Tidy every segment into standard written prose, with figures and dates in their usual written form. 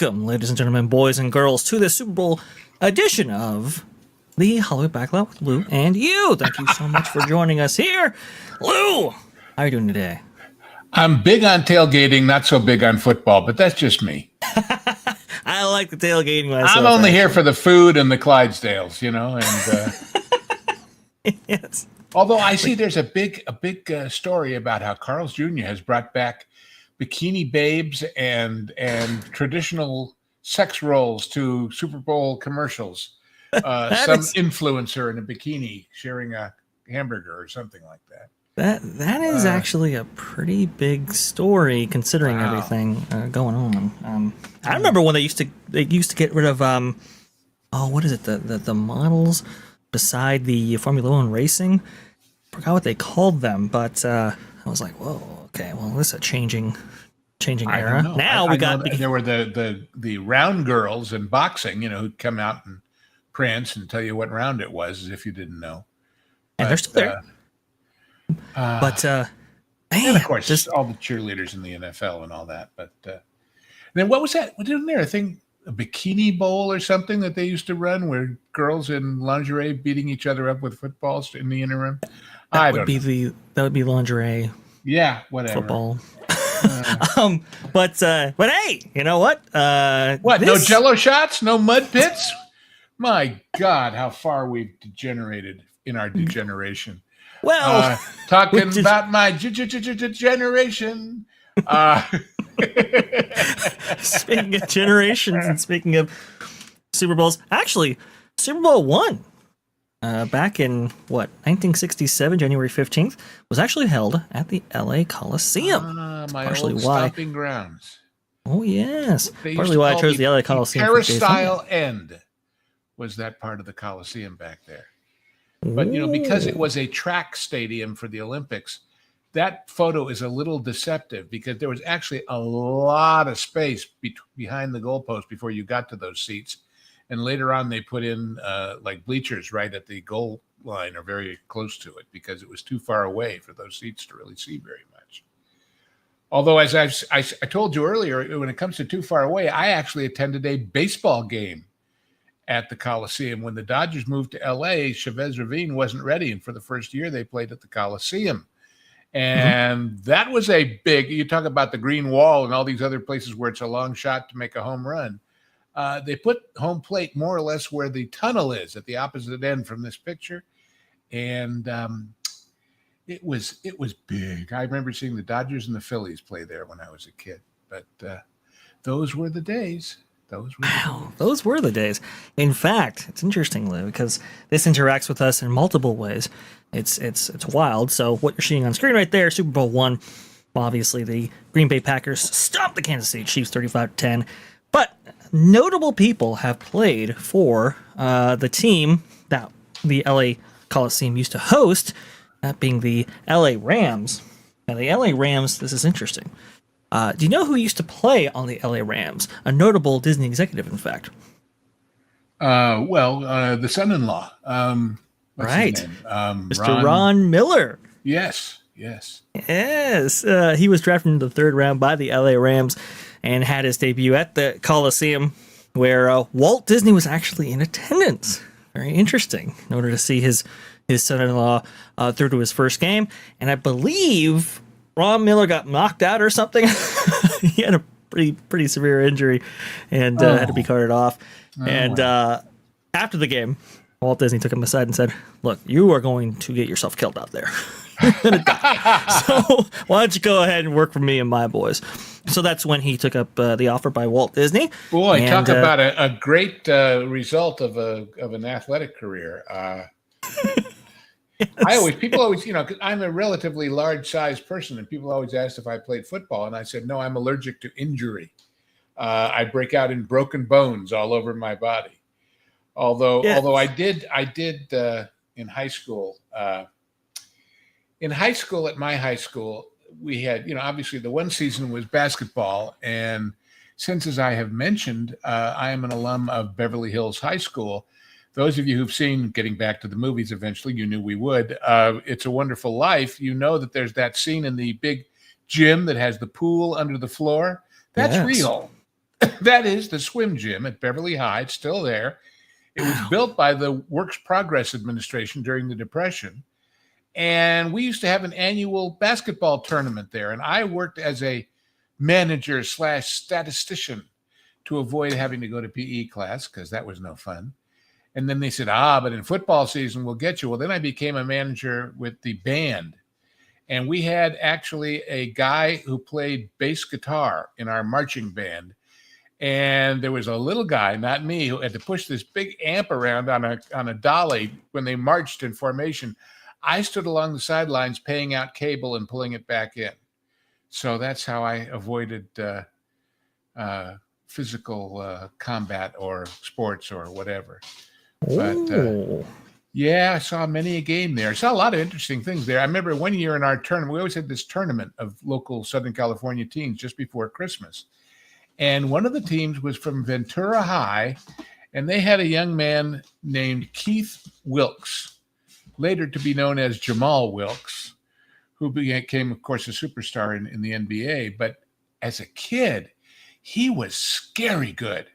Welcome, ladies and gentlemen, boys and girls, to the Super Bowl edition of the Hollywood Backlot with Lou and you. Thank you so much for joining us here. Lou, how are you doing today? I'm big on tailgating, not so big on football, but that's just me. I like the tailgating myself. I'm only here for the food and the Clydesdales, and yes. Although I see there's a big story about how Carl's Jr. has brought back bikini babes and traditional sex roles to Super Bowl commercials. Some influencer in a bikini sharing a hamburger or something like that. That is actually a pretty big story considering everything going on. I remember when they used to get rid of what is it, the models beside the Formula One racing. Forgot what they called them, but I was like, whoa, okay, well, this is a changing era. Now there were the round girls in boxing, who'd come out and prance and tell you what round it was, as if you didn't know. And they're still there. And of course, just all the cheerleaders in the NFL and all that. But then what was that? Wasn't there a thing, a bikini bowl or something that they used to run where girls in lingerie beating each other up with footballs in the interim? That would be lingerie. Yeah, whatever. Football. But hey, you know what? No Jello shots, no mud pits. My God, how far we've degenerated in our degeneration. Well, talking about my generation. Speaking of generations and speaking of Super Bowls, actually, Super Bowl I, back in 1967, January 15th, was actually held at the LA Coliseum. My old stomping grounds. Oh yes, partly why I chose the LA Coliseum. Peristyle End was that part of the Coliseum back there. But, because it was a track stadium for the Olympics, that photo is a little deceptive because there was actually a lot of space behind the goalpost before you got to those seats. And later on, they put in like bleachers right at the goal line or very close to it because it was too far away for those seats to really see very much. Although, as I told you earlier, when it comes to too far away, I actually attended a baseball game at the Coliseum. When the Dodgers moved to LA, Chavez Ravine wasn't ready. And for the first year, they played at the Coliseum. And that was a big, you talk about the green wall and all these other places where it's a long shot to make a home run. They put home plate more or less where the tunnel is at the opposite end from this picture. And it was big. I remember seeing the Dodgers and the Phillies play there when I was a kid. But those were the days. Those were the days. In fact, it's interesting, Lou, because this interacts with us in multiple ways. It's wild. So what you're seeing on screen right there, Super Bowl I, obviously the Green Bay Packers stomped the Kansas City Chiefs 35-10. But notable people have played for the team that the LA Coliseum used to host, that being the LA Rams. Now, the LA Rams, this is interesting. Do you know who used to play on the LA Rams? A notable Disney executive, in fact. The son-in-law. Right. Mr. Ron Miller. Yes. He was drafted in the third round by the LA Rams and had his debut at the Coliseum, where Walt Disney was actually in attendance. Very interesting. In order to see his son-in-law through to his first game. And I believe Ron Miller got knocked out or something. He had a pretty severe injury and had to be carted off. After the game, Walt Disney took him aside and said, "Look, you are going to get yourself killed out there. You're gonna die. So why don't you go ahead and work for me and my boys?" So that's when he took up the offer by Walt Disney. Boy, talk about a great result of an athletic career. Yes. People always, because I'm a relatively large-sized person, and people always asked if I played football, and I said, no, I'm allergic to injury. I break out in broken bones all over my body. Although I did in high school. In high school, at my high school, we had, obviously the one season was basketball, and since, as I have mentioned, I am an alum of Beverly Hills High School. Those of you who've seen, getting back to the movies eventually, you knew we would, It's a Wonderful Life. You know that there's that scene in the big gym that has the pool under the floor. That's real. That is the swim gym at Beverly High. It's still there. It was built by the Works Progress Administration during the Depression. And we used to have an annual basketball tournament there. And I worked as a manager / statistician to avoid having to go to PE class because that was no fun. And then they said, but in football season, we'll get you. Well, then I became a manager with the band. And we had actually a guy who played bass guitar in our marching band. And there was a little guy, not me, who had to push this big amp around on a dolly when they marched in formation. I stood along the sidelines paying out cable and pulling it back in. So that's how I avoided physical combat or sports or whatever. But yeah, I saw many a game there. I saw a lot of interesting things there. I remember one year in our tournament, we always had this tournament of local Southern California teams just before Christmas. And one of the teams was from Ventura High, and they had a young man named Keith Wilkes, later to be known as Jamal Wilkes, who became, of course, a superstar in the NBA. But as a kid, he was scary good.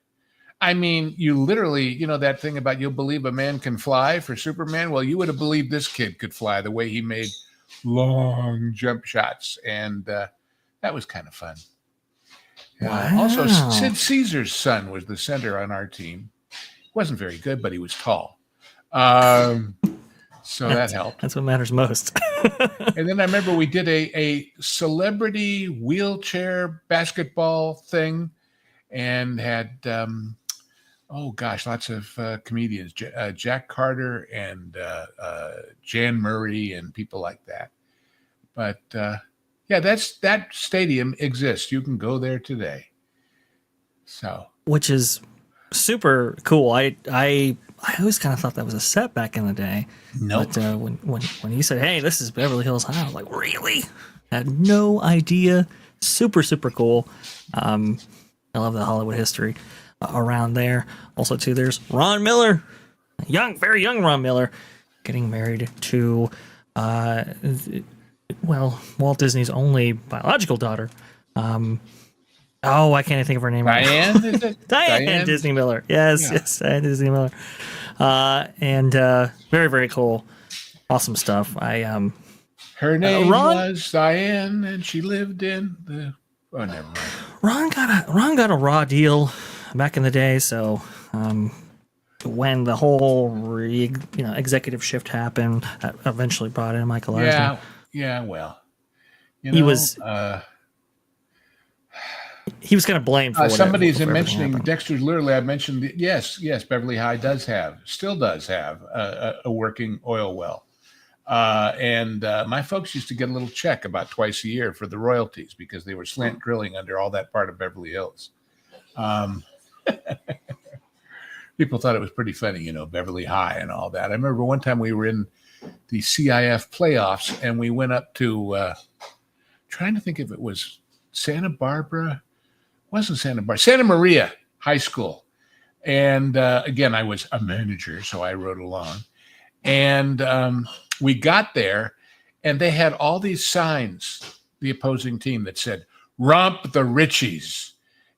I mean, you literally, that thing about you'll believe a man can fly for Superman. Well, you would have believed this kid could fly the way he made long jump shots. And that was kind of fun. Wow. Also, Sid Caesar's son was the center on our team. He wasn't very good, but he was tall. So that helped. That's what matters most. And then I remember we did a celebrity wheelchair basketball thing and had, lots of comedians, Jack Carter and Jan Murray and people like that. But that stadium exists. You can go there today. So, which is super cool. I always kind of thought that was a set back in the day. No. But when you said, "Hey, this is Beverly Hills High," I was like, "Really?" I had no idea. Super cool. I love the Hollywood history around there. Also, too, there's Ron Miller, very young Ron Miller, getting married to, Walt Disney's only biological daughter. I can't think of her name right now. Diane, is it? Diane Disney Miller. Yes, Diane Disney Miller. And very, very cool. Awesome stuff. Her name was Diane, and she lived in the. Oh, never mind. Ron got a raw deal back in the day. So when the whole executive shift happened, that eventually brought in Michael Eisner. Yeah. Well, he was kind of blamed for somebody's mentioning Dexter's Lure Lab mentioned yes, Beverly High still does have a working oil well. And my folks used to get a little check about twice a year for the royalties because they were slant drilling under all that part of Beverly Hills. People thought it was pretty funny, Beverly High and all that. I remember one time we were in the CIF playoffs and we went up to, trying to think if it was Santa Maria High School. And again, I was a manager, so I rode along. And we got there, and they had all these signs, the opposing team, that said, "Romp the Richies,"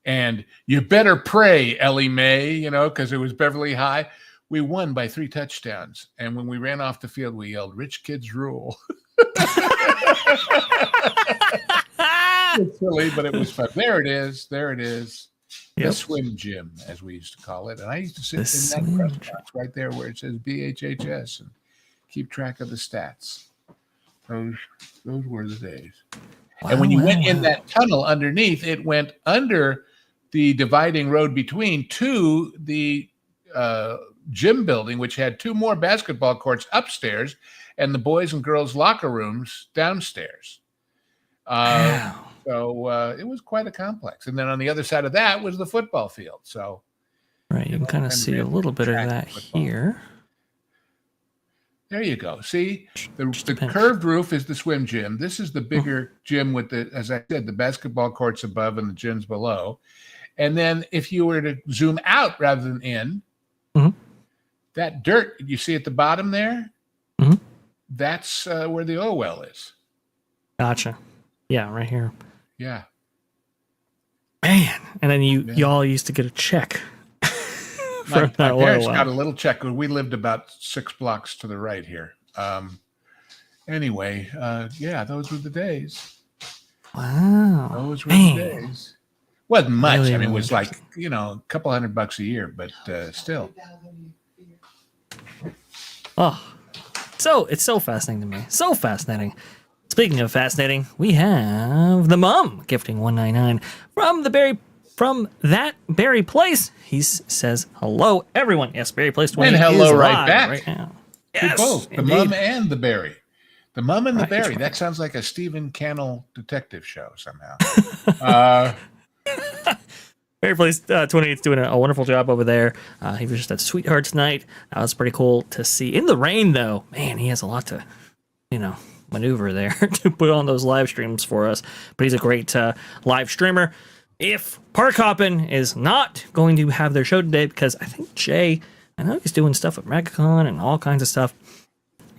and "You better pray, Ellie Mae," because it was Beverly High. We won by 3 touchdowns. And when we ran off the field, we yelled, "Rich kids rule." It's silly, but it was fun. There it is. Yep. The swim gym, as we used to call it. And I used to sit in that press box right there where it says BHHS and keep track of the stats. Those were the days. And when you went in that tunnel underneath, it went under the dividing road between to the gym building, which had 2 more basketball courts upstairs and the boys and girls locker rooms downstairs. So it was quite a complex. And then on the other side of that was the football field. So right, you can kind of see a little bit of that here. There you go. See, the curved roof is the swim gym. This is the bigger gym with as I said, the basketball courts above and the gyms below. And then if you were to zoom out rather than in, that dirt you see at the bottom there, that's where the oil well is. Gotcha. Yeah, right here. Yeah. Man, and then y'all used to get a check. My parents got a little check. We lived about 6 blocks to the right here. Anyway, those were the days. Wow. Those were the days. Wasn't much. Really, I mean, it really was like, a couple $100 a year, but still. Oh, so it's so fascinating to me. So fascinating. Speaking of fascinating, we have the mom gifting $1.99 from that Barry Place. He says hello, everyone. Yes, Barry Place 20 and hello is right live back. Right now. To Yes, both the indeed. mom and the Barry. The Mum and the Barry. Right. That sounds like a Stephen Cannell detective show somehow. Barry Place 28 is doing a wonderful job over there. He was just at Sweethearts Night. That was pretty cool to see. In the rain, though, man, he has a lot to, maneuver there to put on those live streams for us. But he's a great live streamer. If Park Hoppin' is not going to have their show today, because I think Jay, I know he's doing stuff at MegaCon and all kinds of stuff.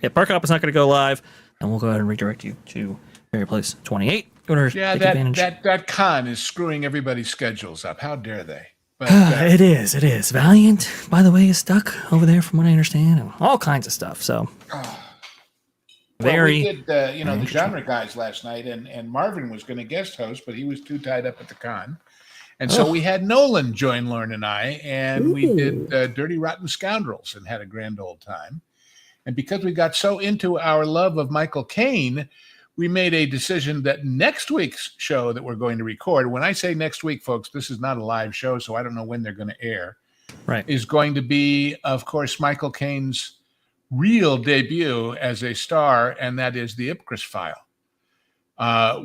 If Park Hoppin's not going to go live, then we'll go ahead and redirect you to Barry Place 28. Yeah, that con is screwing everybody's schedules up. How dare they? But, it is. Valiant, by the way, is stuck over there from what I understand, and all kinds of stuff. So, we did, the genre guys last night, and Marvin was going to guest host, but he was too tied up at the con. And so we had Nolan join Lauren and I, and we did Dirty Rotten Scoundrels and had a grand old time. And because we got so into our love of Michael Caine, we made a decision that next week's show that we're going to record, when I say next week, folks, this is not a live show, so I don't know when they're going to air, right, is going to be, of course, Michael Caine's real debut as a star, and that is The Ipcris File,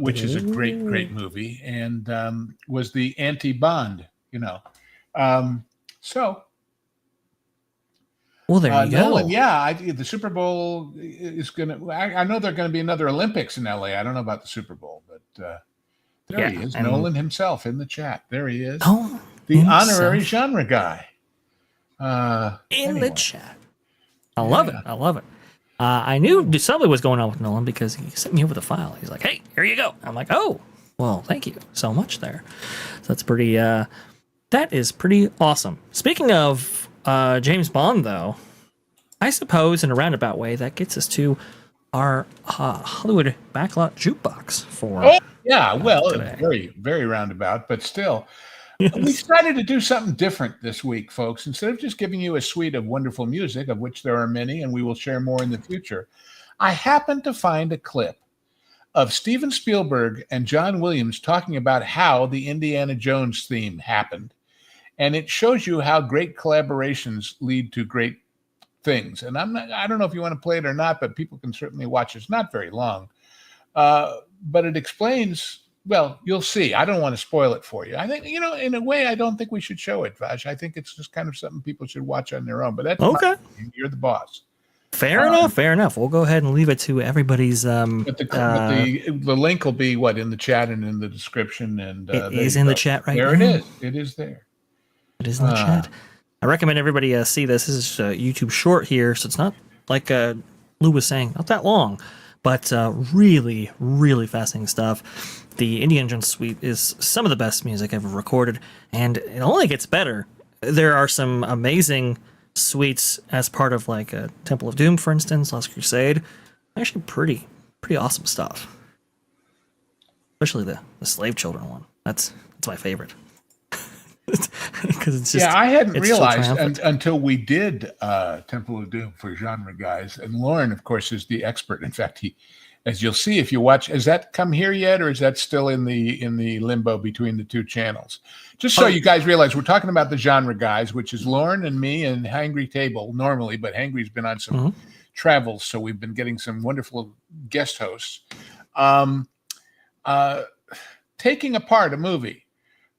which is a great, great movie, and was the anti-Bond, so... Well, there you go. Nolan, the Super Bowl is going to... I know there's going to be another Olympics in L.A. I don't know about the Super Bowl, but there he is, Nolan himself in the chat. There he is, the honorary genre guy. In the chat. I love it. I knew something was going on with Nolan because he sent me over the file. He's like, hey, here you go. I'm like, oh, well, thank you so much there. So that's pretty... that is pretty awesome. Speaking of... James Bond, though, I suppose in a roundabout way that gets us to our Hollywood Backlot Jukebox for today. Very, very roundabout, but still. Yes. We decided to do something different this week, folks. Instead of just giving you a suite of wonderful music, of which there are many, and we will share more in the future, I happened to find a clip of Steven Spielberg and John Williams talking about how the Indiana Jones theme happened. And it shows you how great collaborations lead to great things. And I don't know if you want to play it or not, but people can certainly watch. It's not very long. But it explains, well, you'll see. I don't want to spoil it for you. I think, in a way, I don't think we should show it, Vash. I think it's just kind of something people should watch on their own. But that's okay. You're the boss. Fair enough. We'll go ahead and leave it to everybody's. But the link will be in the chat and in the description. And it is in the chat right now. There it is. It is there. It is in the chat. I recommend everybody see this. This is a YouTube short here, so it's not like Lou was saying, not that long, but really, really fascinating stuff. The Indiana Jones suite is some of the best music ever recorded, and it only gets better. There are some amazing suites as part of like a Temple of Doom, for instance, Last Crusade. Actually, pretty awesome stuff. Especially the Slave Children one. That's my favorite. Because it's just, I hadn't realized until we did Temple of Doom for genre guys, and Lauren, of course, is the expert. In fact, he, as you'll see if you watch, has that come here yet, or is that still in the limbo between the two channels? Just so you guys realize, we're talking about the genre guys, which is Lauren and me and Hangry Table normally, but Hangry's been on some travels, so we've been getting some wonderful guest hosts taking apart a movie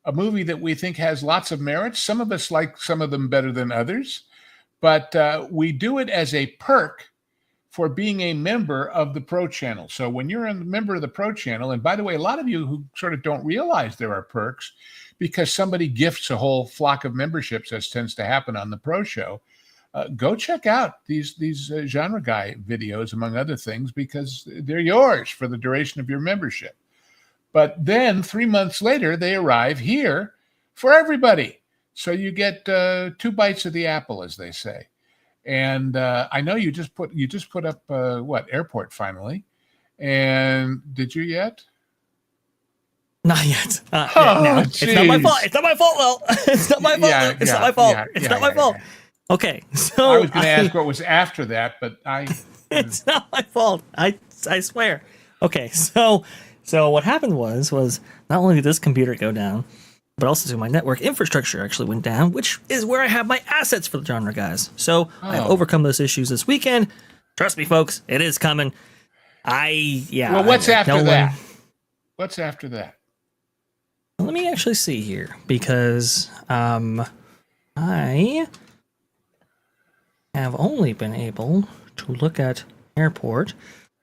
that we think has lots of merits. Some of us like some of them better than others, but we do it as a perk for being a member of the Pro Channel. So when you're a member of the Pro Channel, and by the way, a lot of you who sort of don't realize there are perks because somebody gifts a whole flock of memberships, as tends to happen on the Pro Show, go check out these genre guy videos, among other things, because they're yours for the duration of your membership. But then 3 months later, they arrive here for everybody. So you get 2 bites of the apple, as they say. And I know you just put up airport finally. And did you yet? Not yet. Oh, it's not my fault. It's not my fault, Will. It's not my fault. It's not my fault. It's not my fault. Okay, so I was going to ask what was after that, but it's not my fault. I swear. Okay, so what happened was not only did this computer go down, but also my network infrastructure actually went down, which is where I have my assets for the genre guys. So I've overcome those issues this weekend. Trust me, folks, it is coming. Well, what's after that? What's after that? Let me actually see here, because I have only been able to look at airport.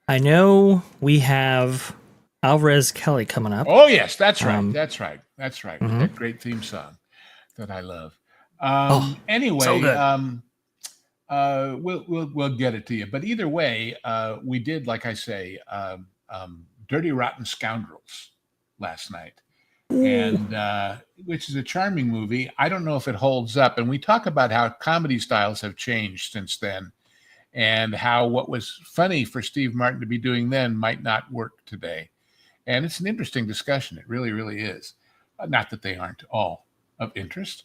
I know we have Alvarez Kelly coming up. Oh yes, that's right. That's right. Mm-hmm. That great theme song that I love. Anyway, so good. We'll get it to you. But either way, we did, like I say, Dirty Rotten Scoundrels last night. And which is a charming movie. I don't know if it holds up. And we talk about how comedy styles have changed since then, and how what was funny for Steve Martin to be doing then might not work today. And it's an interesting discussion. It really, really is. Not that they aren't all of interest.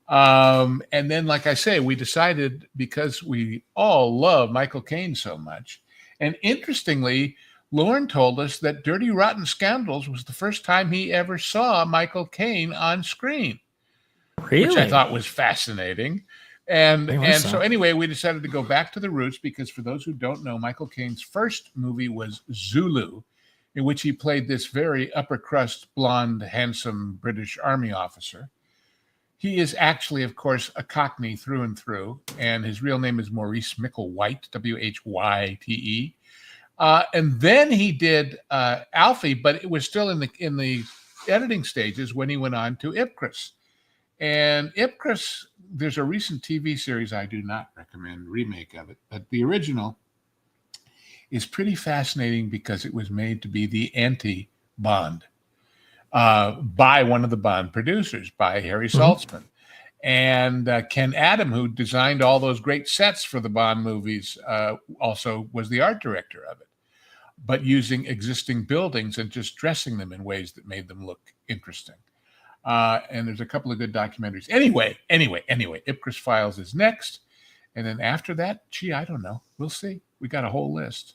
And then, like I say, we decided, because we all love Michael Caine so much. And interestingly, Lauren told us that Dirty Rotten Scoundrels was the first time he ever saw Michael Caine on screen. Really? Which I thought was fascinating. And so anyway, we decided to go back to the roots, because for those who don't know, Michael Caine's first movie was Zulu, in which he played this very upper crust, blonde, handsome British Army officer. He is actually, of course, a Cockney through and through, and his real name is Maurice Micklewhite, Whyte. And then he did Alfie, but it was still in the editing stages when he went on to Ipcris. And Ipcris, there's a recent TV series I do not recommend, remake of it, but the original is pretty fascinating because it was made to be the anti-Bond by one of the Bond producers, by Harry Saltzman. And Ken Adam, who designed all those great sets for the Bond movies, also was the art director of it, but using existing buildings and just dressing them in ways that made them look interesting. And there's a couple of good documentaries. Anyway, Ipcris Files is next. And then after that, I don't know. We'll see. We got a whole list.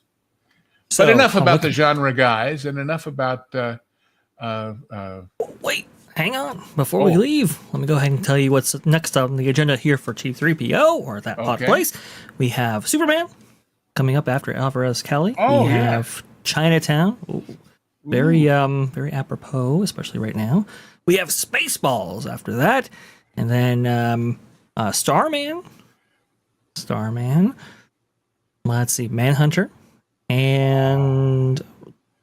So, but enough about the genre guys, and enough about... Wait, hang on. Before we leave, let me go ahead and tell you what's next on the agenda here for T3PO, or That Pod Place. We have Superman coming up after Alvarez Kelly. We have Chinatown. Very apropos, especially right now. We have Spaceballs after that. And then Starman. Let's see, Manhunter. And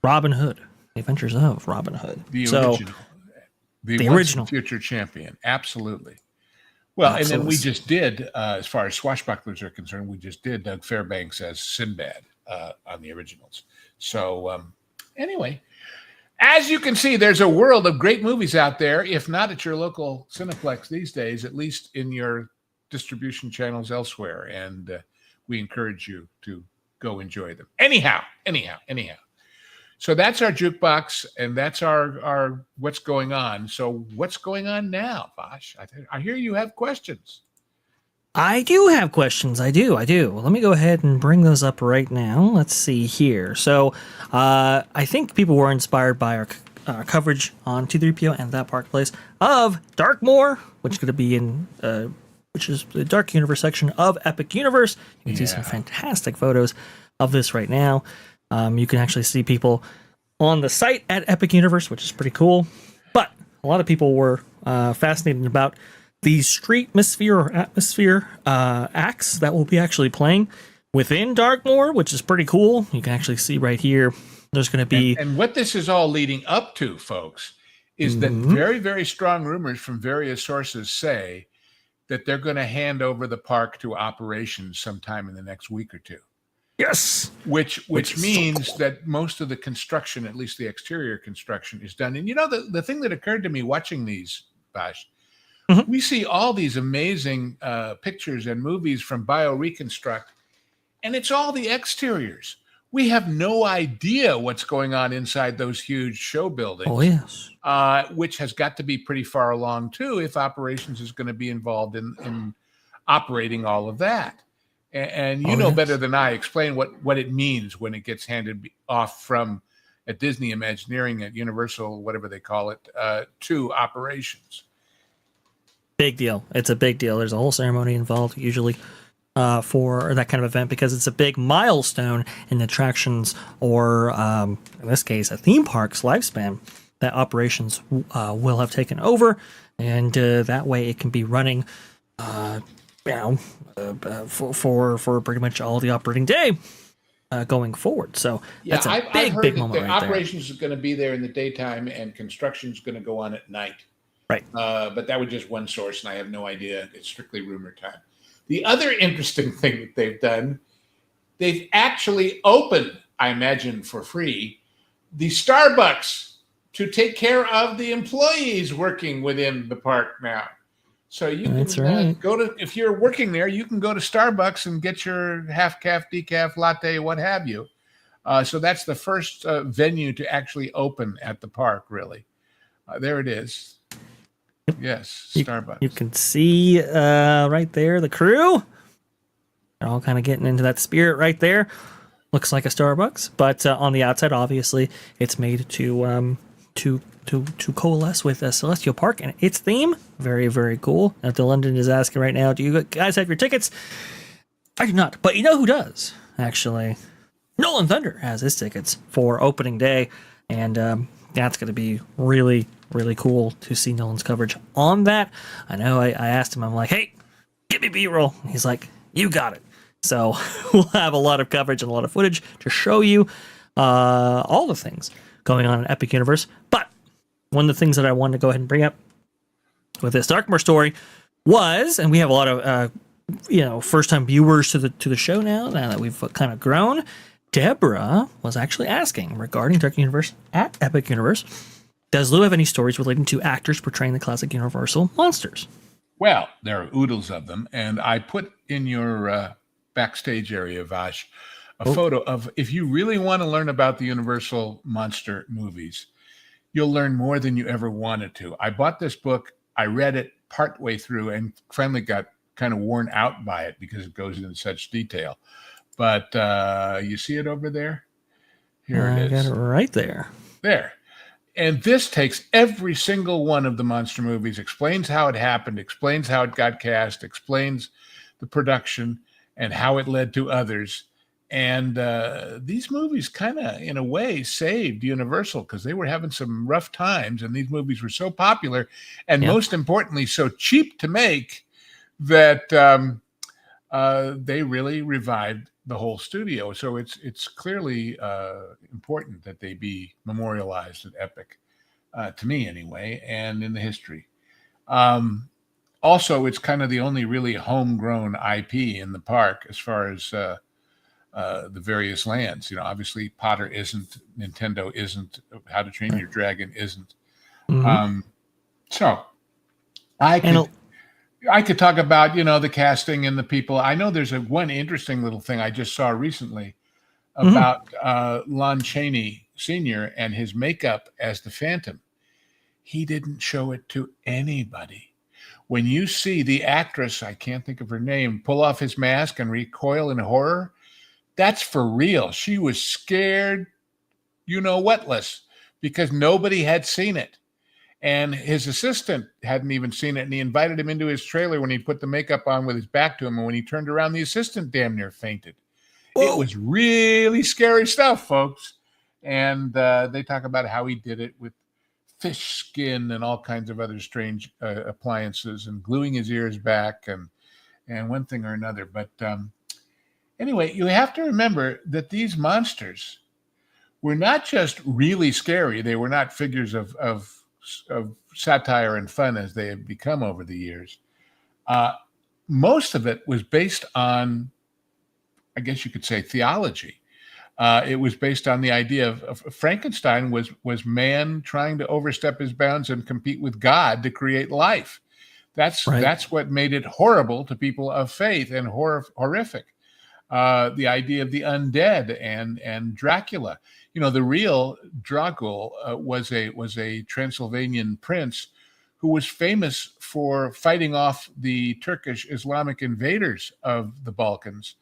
Robin Hood. The Adventures of Robin Hood. The original future champion. Absolutely. Well, and then we just did, as far as swashbucklers are concerned, we just did Doug Fairbanks as Sinbad on the originals. So anyway, as you can see, there's a world of great movies out there, if not at your local Cineplex these days, at least in your distribution channels elsewhere. And we encourage you to go enjoy them. Anyhow. So that's our jukebox, and that's our what's going on. So what's going on now, Vash? I hear you have questions. I do have questions. I do. Well, let me go ahead and bring those up right now. Let's see here. So I think people were inspired by our coverage on T3PO and That Park Place of Darkmoor, which is going to be in... which is the Dark Universe section of Epic Universe. You can see some fantastic photos of this right now. You can actually see people on the site at Epic Universe, which is pretty cool. But a lot of people were fascinated about the streetmosphere or atmosphere acts that will be actually playing within Darkmoor, which is pretty cool. You can actually see right here, there's going to be... And what this is all leading up to, folks, is that very, very strong rumors from various sources say that they're going to hand over the park to operations sometime in the next week or two. Yes. which Which is so means cool. that most of the construction, at least the exterior construction, is done. And the thing that occurred to me watching these, Vash, Mhm. we see all these amazing pictures and movies from BioReconstruct, and it's all the exteriors. We have no idea what's going on inside those huge show Oh, buildings, yes. which has got to be pretty far along too, if operations is going to be involved in operating all of that. And you Oh, know better yes. than I. Explain what it means when it gets handed off from at Disney Imagineering, at Universal, whatever they call it, to operations. Big deal. It's a big deal. There's a whole ceremony involved usually for that kind of event because it's a big milestone in the attractions or, in this case, a theme park's lifespan that operations will have taken over. And that way it can be running, for pretty much all the operating day going forward. So Yeah, that's a I've big, heard big that moment the right there. operations is going to be there in the daytime and construction is going to go on at night. Right. But that was just one source, and I have no idea. It's strictly rumor time. The other interesting thing that they've done, they've actually opened, I imagine for free, the Starbucks to take care of the employees working within the park now. So you That's can right. go to, if you're working there, you can go to Starbucks and get your half calf, decaf, latte, what have you. So that's the first venue to actually open at the park, really. There it is. Yes, You Starbucks. can see right there the crew. They're all kind of getting into that spirit right there. Looks like a Starbucks, but on the outside, obviously, it's made to coalesce with Celestial Park and its theme. Very, very cool. Now, London is asking right now, do you guys have your tickets? I do not, but you know who does, actually? Nolan Thunder has his tickets for opening day, and that's going to be really, really cool to see Nolan's coverage on that. I know I asked him, I'm like, hey, give me B-roll. He's like, you got it. So we'll have a lot of coverage and a lot of footage to show you all the things going on in Epic Universe. But one of the things that I wanted to go ahead and bring up with this Darkmoor story was, and we have a lot of first-time viewers to the show now that we've kind of grown. Deborah was actually asking regarding Dark Universe at Epic Universe, does Lou have any stories relating to actors portraying the classic Universal monsters? Well, there are oodles of them, and I put in your backstage area, Vash, a photo of, if you really want to learn about the Universal monster movies, you'll learn more than you ever wanted to. I bought this book, I read it partway through, and finally got kind of worn out by it because it goes into such detail. But you see it over there? Here it is. I got it right there. There. And this takes every single one of the monster movies, explains how it happened, explains how it got cast, explains the production and how it led to others. And these movies kind of, in a way, saved Universal because they were having some rough times. And these movies were so popular and most importantly, so cheap to make that they really revived the whole studio. So it's clearly important that they be memorialized at Epic, to me anyway, and in the history. Also, it's kind of the only really homegrown IP in the park as far as the various lands. Obviously Potter isn't, Nintendo isn't, How to Train Your Dragon isn't. Mm-hmm. So I could talk about, the casting and the people. I know there's one interesting little thing I just saw recently about Lon Chaney Sr. and his makeup as the Phantom. He didn't show it to anybody. When you see the actress, I can't think of her name, pull off his mask and recoil in horror, that's for real. She was scared, whatless, because nobody had seen it. And his assistant hadn't even seen it, and he invited him into his trailer when he put the makeup on with his back to him, and when he turned around, the assistant damn near fainted. Whoa. It was really scary stuff, folks. And they talk about how he did it with fish skin and all kinds of other strange appliances and gluing his ears back and one thing or another. But anyway, you have to remember that these monsters were not just really scary. They were not figures of satire and fun as they have become over the years. Most of it was based on I guess you could say, theology. It was based on the idea of Frankenstein was man trying to overstep his bounds and compete with God to create life. That's what made it horrible to people of faith and horrific. The idea of the undead and Dracula. The real Dracul was a Transylvanian prince who was famous for fighting off the Turkish Islamic invaders of the Balkans.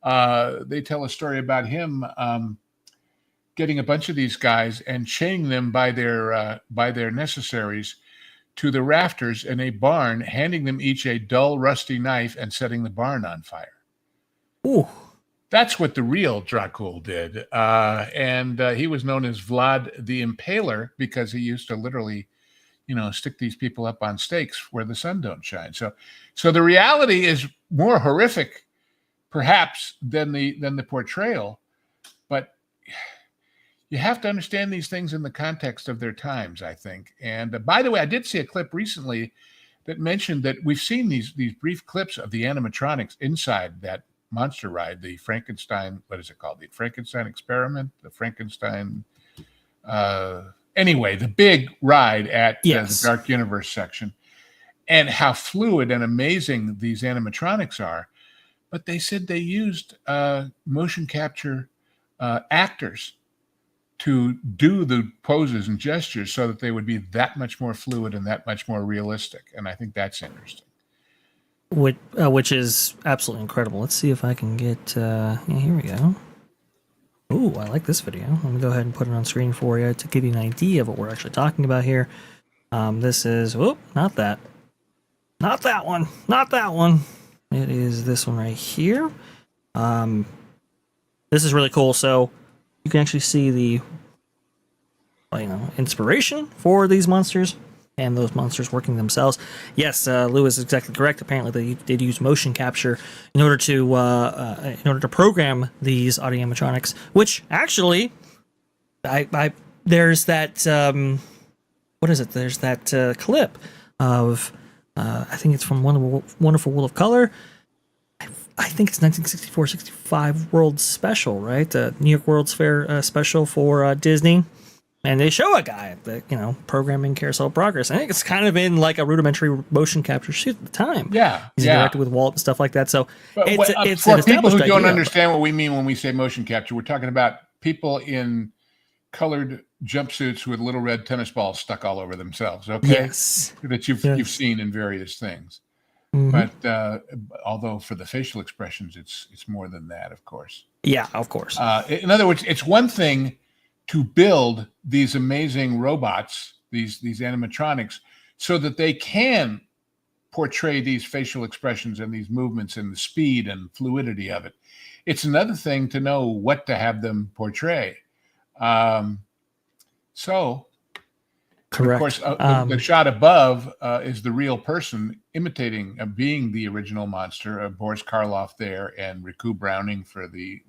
They tell a story about him getting a bunch of these guys and chaining them by their necessaries to the rafters in a barn, handing them each a dull, rusty knife and setting the barn on fire. Ooh. That's what the real Dracul did. And he was known as Vlad the Impaler because he used to literally, stick these people up on stakes where the sun don't shine. So the reality is more horrific, perhaps, than the portrayal. But you have to understand these things in the context of their times, I think. And by the way, I did see a clip recently that mentioned that we've seen these brief clips of the animatronics inside that monster ride, the Frankenstein, what is it called? The Frankenstein experiment, the Frankenstein, anyway, the big ride at the Dark Universe section, and how fluid and amazing these animatronics are. But they said they used motion capture actors to do the poses and gestures so that they would be that much more fluid and that much more realistic. And I think that's interesting. Which is absolutely incredible. Let's see if I can get, here we go. Ooh, I like this video. Let me go ahead and put it on screen for you to give you an idea of what we're actually talking about here. This is, not that. Not that one. Not that one. It is this one right here. This is really cool. So you can actually see the, inspiration for these monsters and those monsters working themselves. Yes, Lou is exactly correct. Apparently, they did use motion capture in order to program these audio animatronics. Which actually, there's that what is it? There's that clip of I think it's from Wonderful World of Color. I think it's 1964-65 World Special, right? The New York World's Fair special for Disney. And they show a guy that, programming Carousel Progress. I think it's kind of in like a rudimentary motion capture shoot at the time. Yeah. He's interacted with Walt and stuff like that. So it's for people who don't understand what we mean when we say motion capture, we're talking about people in colored jumpsuits with little red tennis balls stuck all over themselves. Okay. Yes. That you've seen in various things. Mm-hmm. But although for the facial expressions, it's more than that, of course. Yeah, of course. In other words, it's one thing to build these amazing robots, these animatronics, so that they can portray these facial expressions and these movements and the speed and fluidity of it. It's another thing to know what to have them portray. Correct. Of course, the shot above is the real person imitating, being the original monster, Boris Karloff there, and Riku Browning for the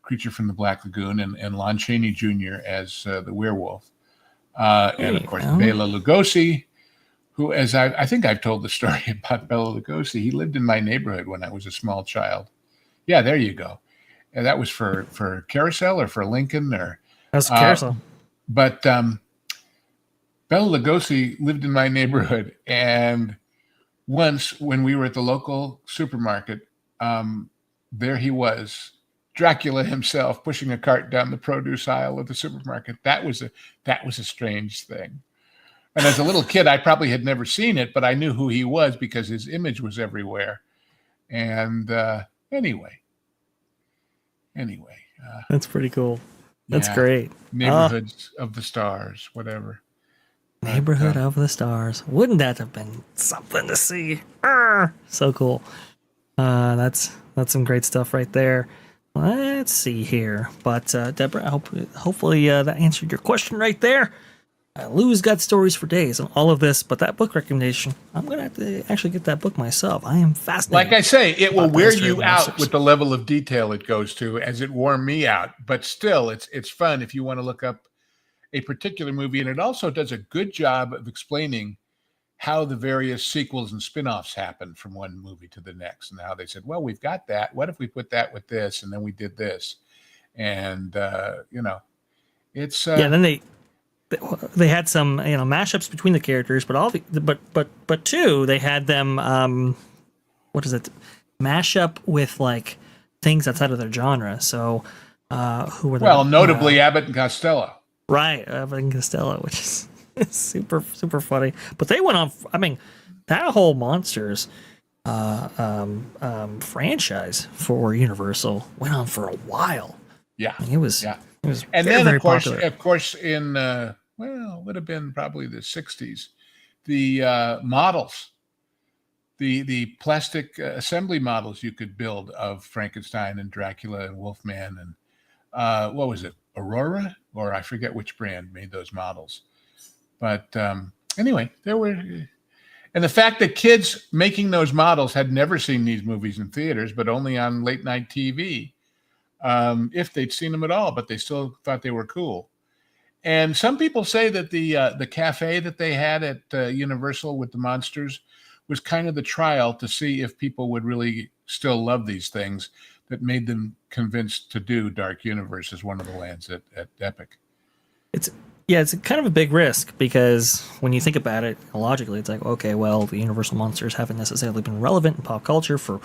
Creature from the Black Lagoon, and Lon Chaney Jr. as the werewolf. And of course, Bela Lugosi, who, as I think I've told the story about Bela Lugosi, he lived in my neighborhood when I was a small child. Yeah, there you go. And that was for Carousel or for Lincoln or that's Carousel. But Bela Lugosi lived in my neighborhood, and once when we were at the local supermarket, there he was, Dracula himself, pushing a cart down the produce aisle of the supermarket. That was a strange thing. And as a little kid, I probably had never seen it, but I knew who he was because his image was everywhere. And anyway, that's pretty cool. That's great. Neighborhoods of the Stars, whatever. Neighborhood of the Stars. Wouldn't that have been something to see? So cool. That's some great stuff right there. Let's see here. But Deborah, hopefully that answered your question right there. Lou's got stories for days on all of this, but that book recommendation, I'm going to have to actually get that book myself. I am fascinated. Like I say, it will wear you out with the level of detail it goes to, as it wore me out. But still, it's fun if you want to look up a particular movie. And it also does a good job of explaining how the various sequels and spin-offs happened from one movie to the next, and how they said, well, we've got that. What if we put that with this? And then we did this. And, it's, Then they had some, mashups between the characters, but two, they had them, what is it? Mash up with like things outside of their genre. So, who were notably Abbott and Costello. Right. Abbott and Costello, which is super, super funny. But they went on, that whole Monsters franchise for Universal went on for a while. Yeah. It was and very, then very of course in it would have been probably the 60s, the models, the plastic assembly models you could build of Frankenstein and Dracula and Wolfman and what was it, Aurora, or I forget which brand made those models. But anyway, there were, and the fact that kids making those models had never seen these movies in theaters, but only on late night TV, if they'd seen them at all, but they still thought they were cool. And some people say that the cafe that they had at Universal with the monsters was kind of the trial to see if people would really still love these things, that made them convinced to do Dark Universe as one of the lands at Epic. It's kind of a big risk, because when you think about it logically, it's like, okay, well, the Universal monsters haven't necessarily been relevant in pop culture for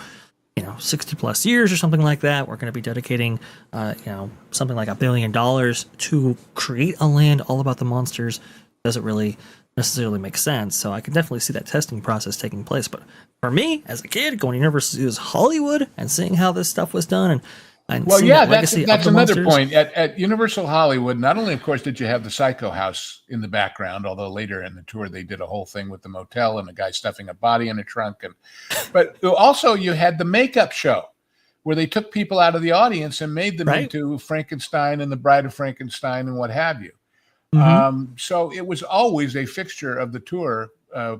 60 plus years or something like that. We're going to be dedicating something like $1 billion to create a land all about the monsters. Doesn't really necessarily make sense. So I can definitely see that testing process taking place. But for me, as a kid, going to Universal Studios Hollywood and seeing how this stuff was done, and well, yeah, that's another monsters. point. At Universal Hollywood, not only, of course, did you have the Psycho House in the background, although later in the tour they did a whole thing with the motel and the guy stuffing a body in a trunk, but also you had the makeup show where they took people out of the audience and made them into Frankenstein and the Bride of Frankenstein and what have you. Mm-hmm. So it was always a fixture of the tour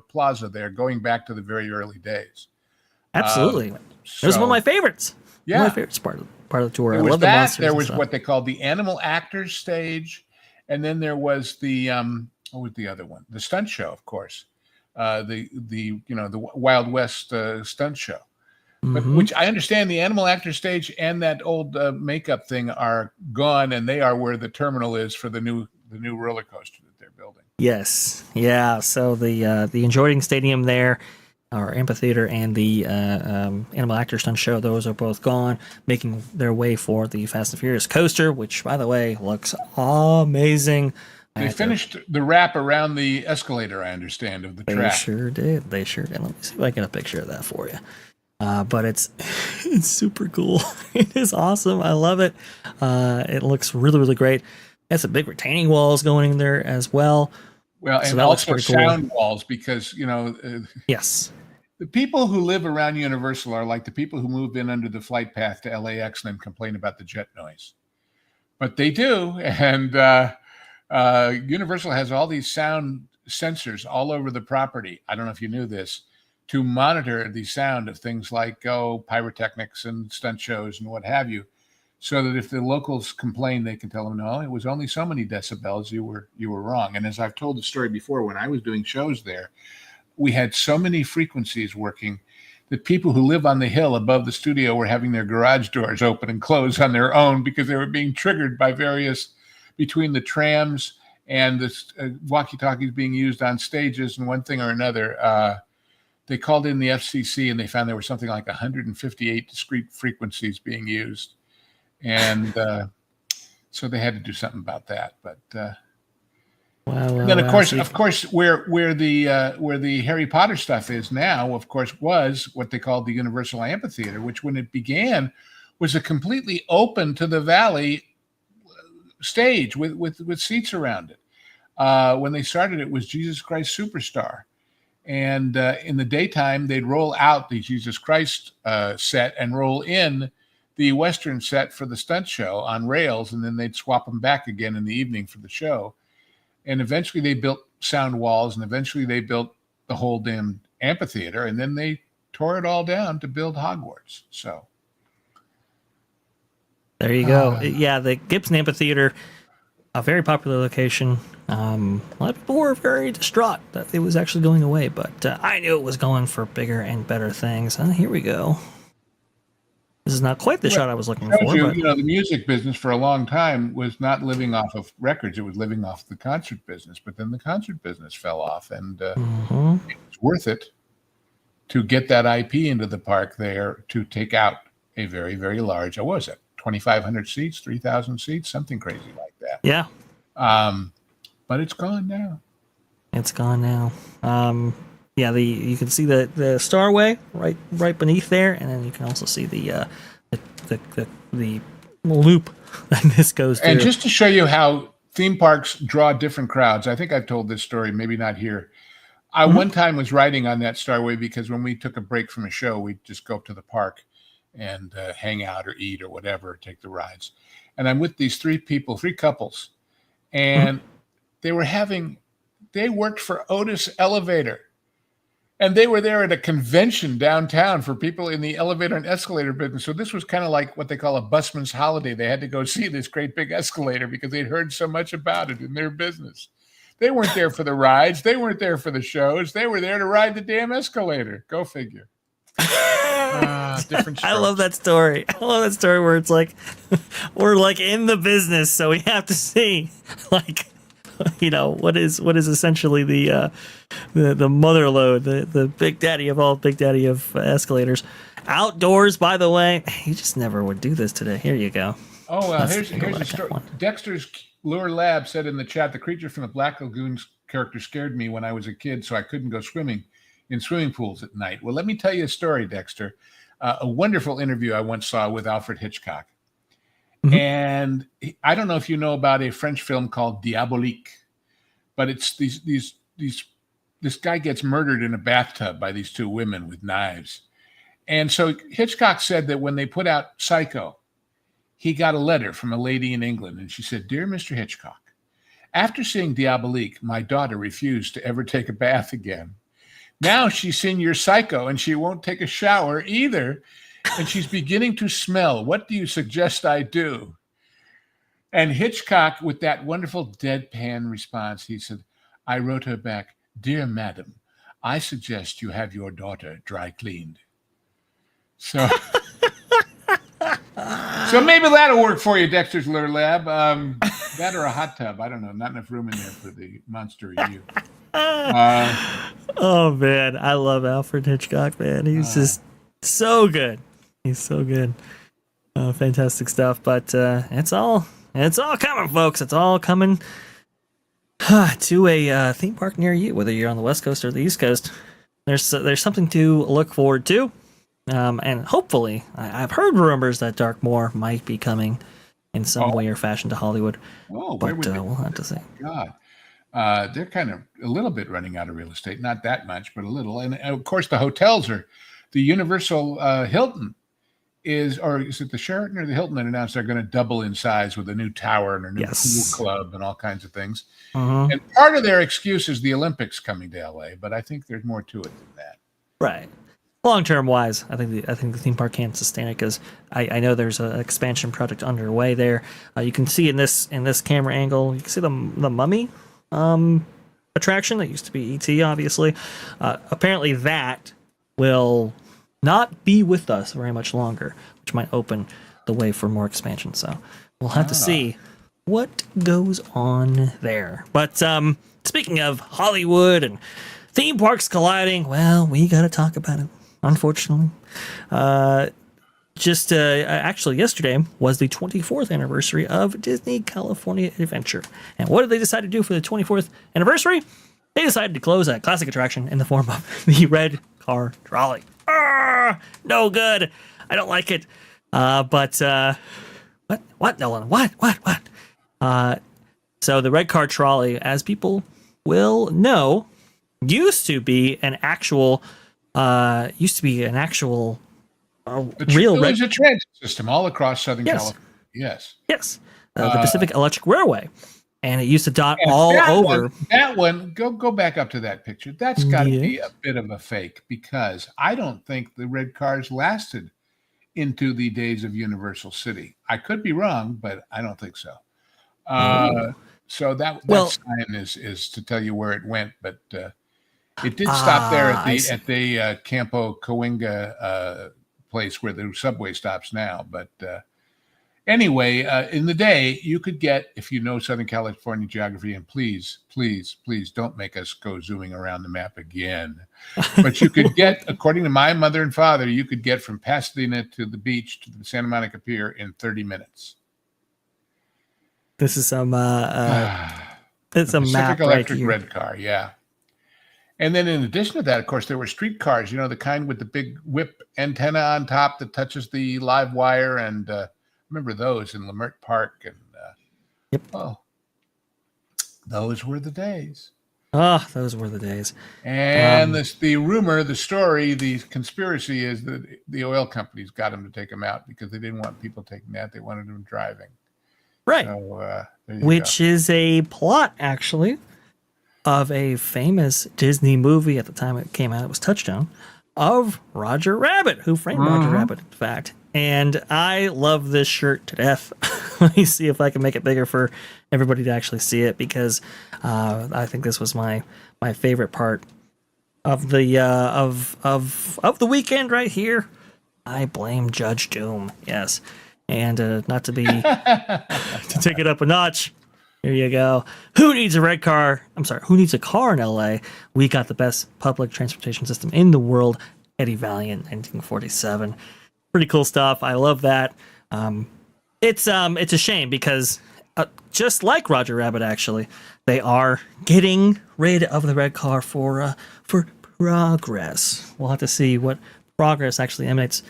plaza there, going back to the very early days. Absolutely, it was one of my favorites. Yeah, one of my favorites part of the tour. There I was love that. The monsters. There was what they called the Animal Actors stage, and then there was the what was the other one? The stunt show, of course. The Wild West stunt show. But which I understand the Animal Actors stage and that old makeup thing are gone, and they are where the terminal is for the new roller coaster that they're building. Yes, yeah. So the Enjoying Stadium there, or amphitheater, and the Animal Actors stunt show, those are both gone, making their way for the Fast and Furious coaster, which, by the way, looks amazing. They finished the wrap around the escalator, I understand, of the track. They sure did. Let me see if I can get a picture of that for you. But it's super cool. It is awesome. I love it. It looks really, really great. Has some big retaining walls going in there as well. Well, and also sound walls, because yes, the people who live around Universal are like the people who move in under the flight path to LAX and then complain about the jet noise. But they do, and Universal has all these sound sensors all over the property. I don't know if you knew this, to monitor the sound of things like pyrotechnics and stunt shows and what have you, so that if the locals complain, they can tell them, no, it was only so many decibels. You were wrong. And as I've told the story before, when I was doing shows there, we had so many frequencies working that people who live on the hill above the studio were having their garage doors open and close on their own, because they were being triggered by between the trams and the walkie-talkies being used on stages and one thing or another. They called in the FCC and they found there were something like 158 discrete frequencies being used. And so they had to do something about that. But then, of course, where the Harry Potter stuff is now, of course, was what they called the Universal Amphitheater, which, when it began, was a completely open to the valley stage with seats around it. When they started, it was Jesus Christ Superstar. And in the daytime, they'd roll out the Jesus Christ set and roll in the Western set for the stunt show on rails, and then they'd swap them back again in the evening for the show. And eventually they built sound walls, and eventually they built the whole damn amphitheater, and then they tore it all down to build Hogwarts. So there you go. Yeah, the Gibson Amphitheater a very popular location. A lot of people were very distraught that it was actually going away, but I knew it was going for bigger and better things. Here we go. This is not quite the shot I was looking for. You, but you know, the music business for a long time was not living off of records; it was living off the concert business. But then the concert business fell off, and it was worth it to get that IP into the park there to take out a very, very large. What was it? 2,500 seats, 3,000 seats, something crazy like that. Yeah. But it's gone now. It's gone now. Yeah, you can see the Starway right beneath there, and then you can also see the loop that this goes through. And just to show you how theme parks draw different crowds, I think I've told this story, maybe not here. I one time was riding on that Starway because when we took a break from a show, we'd just go up to the park and hang out or eat or whatever, take the rides. And I'm with these three couples, and they worked for Otis Elevator. And they were there at a convention downtown for people in the elevator and escalator business. So this was kind of like what they call a busman's holiday. They had to go see this great big escalator because they'd heard so much about it in their business. They weren't there for the rides. They weren't there for the shows. They were there to ride the damn escalator. Go figure. Different strokes. I love that story. I love that story where it's like, we're like in the business, so we have to see, like, you know, what is essentially the mother lode, the big daddy of all big daddy of escalators. Outdoors, by the way, you just never would do this today. Here you go. Oh, well, here's a story. Dexter's Lure Lab said in the chat, the creature from the Black Lagoon's character scared me when I was a kid, so I couldn't go swimming in swimming pools at night. Well, let me tell you a story, Dexter. A wonderful interview I once saw with Alfred Hitchcock. And I don't know if you know about a French film called Diabolique, but it's this guy gets murdered in a bathtub by these two women with knives. And so Hitchcock said that when they put out Psycho, he got a letter from a lady in England, and she said, "Dear Mr. Hitchcock, after seeing Diabolique, my daughter refused to ever take a bath again. Now she's seen your Psycho, and she won't take a shower either. And she's beginning to smell. What do you suggest I do?" And Hitchcock, with that wonderful deadpan response, he said, I wrote her back, "Dear madam, I suggest you have your daughter dry cleaned." So, so maybe that'll work for you, Dexter's Lure Lab. That or a hot tub. I don't know. Not enough room in there for the monster of you. Oh, man. I love Alfred Hitchcock, man. He's just so good. He's so good. Fantastic stuff. But it's all coming, folks. It's all coming to a theme park near you, whether you're on the West Coast or the East Coast. There's something to look forward to. And hopefully, I've heard rumors that Darkmoor might be coming in some way or fashion to Hollywood. Oh, but we'll have to see. God. They're kind of a little bit running out of real estate. Not that much, but a little. And of course, the hotels are the Universal Hilton is it the Sheraton or the Hilton that announced they're going to double in size with a new tower and a new pool club and all kinds of things. And part of their excuse is the Olympics coming to LA, but I think there's more to it than that. Right. Long-term wise, I think the theme park can't sustain it because I know there's an expansion project underway there. You can see in this camera angle, you can see the Mummy attraction that used to be ET, obviously. Apparently that will not be with us very much longer, which might open the way for more expansion. So we'll have to see what goes on there. But speaking of Hollywood and theme parks colliding, well, we got to talk about it, unfortunately. Actually yesterday was the 24th anniversary of Disney California Adventure. And what did they decide to do for the 24th anniversary? They decided to close a classic attraction in the form of the red car trolley. No good. I don't like it. What, Nolan? What? So the red car trolley, as people will know, used to be an actual real There's a transit system all across Southern California. Yes. The Pacific Electric Railway, and it used to dot all over. That one, go back up to that picture. That's got to be a bit of a fake because I don't think the red cars lasted into the days of Universal City. I could be wrong, but I don't think so. Uh, so that Well, sign is to tell you where it went, but it did stop there at I see. the Campo Coinga place where the subway stops now. But anyway, in the day, you could get, if you know Southern California geography, and please, please, please don't make us go zooming around the map again. But you could get, according to my mother and father, you could get from Pasadena to the beach to the Santa Monica Pier in 30 minutes. This is some it's The a Pacific map right Electric here. red car, yeah. And then in addition to that, of course, there were street cars, the kind with the big whip antenna on top that touches the live wire. And remember those in Leimert Park. And Yep. oh, those were the days. Oh, those were the days. And the rumor, the story, the conspiracy is that the oil companies got them to take them out because they didn't want people taking that. They wanted them driving. Right. So, there you Which go. is a plot, actually, of a famous Disney movie at the time it came out. It was Touchdown, of Roger Rabbit, who framed Roger Rabbit, in fact. And I love this shirt to death. Let me see if I can make it bigger for everybody to actually see it, because I think this was my favorite part of the of the weekend right here. I blame Judge Doom. Yes. And not to be to take it up a notch. Here you go. Who needs a red car? I'm sorry. Who needs a car in LA? We got the best public transportation system in the world. Eddie Valiant, 1947. Pretty cool stuff. I love that. It's a shame because just like Roger Rabbit, actually, they are getting rid of the red car for progress. We'll have to see what progress actually emanates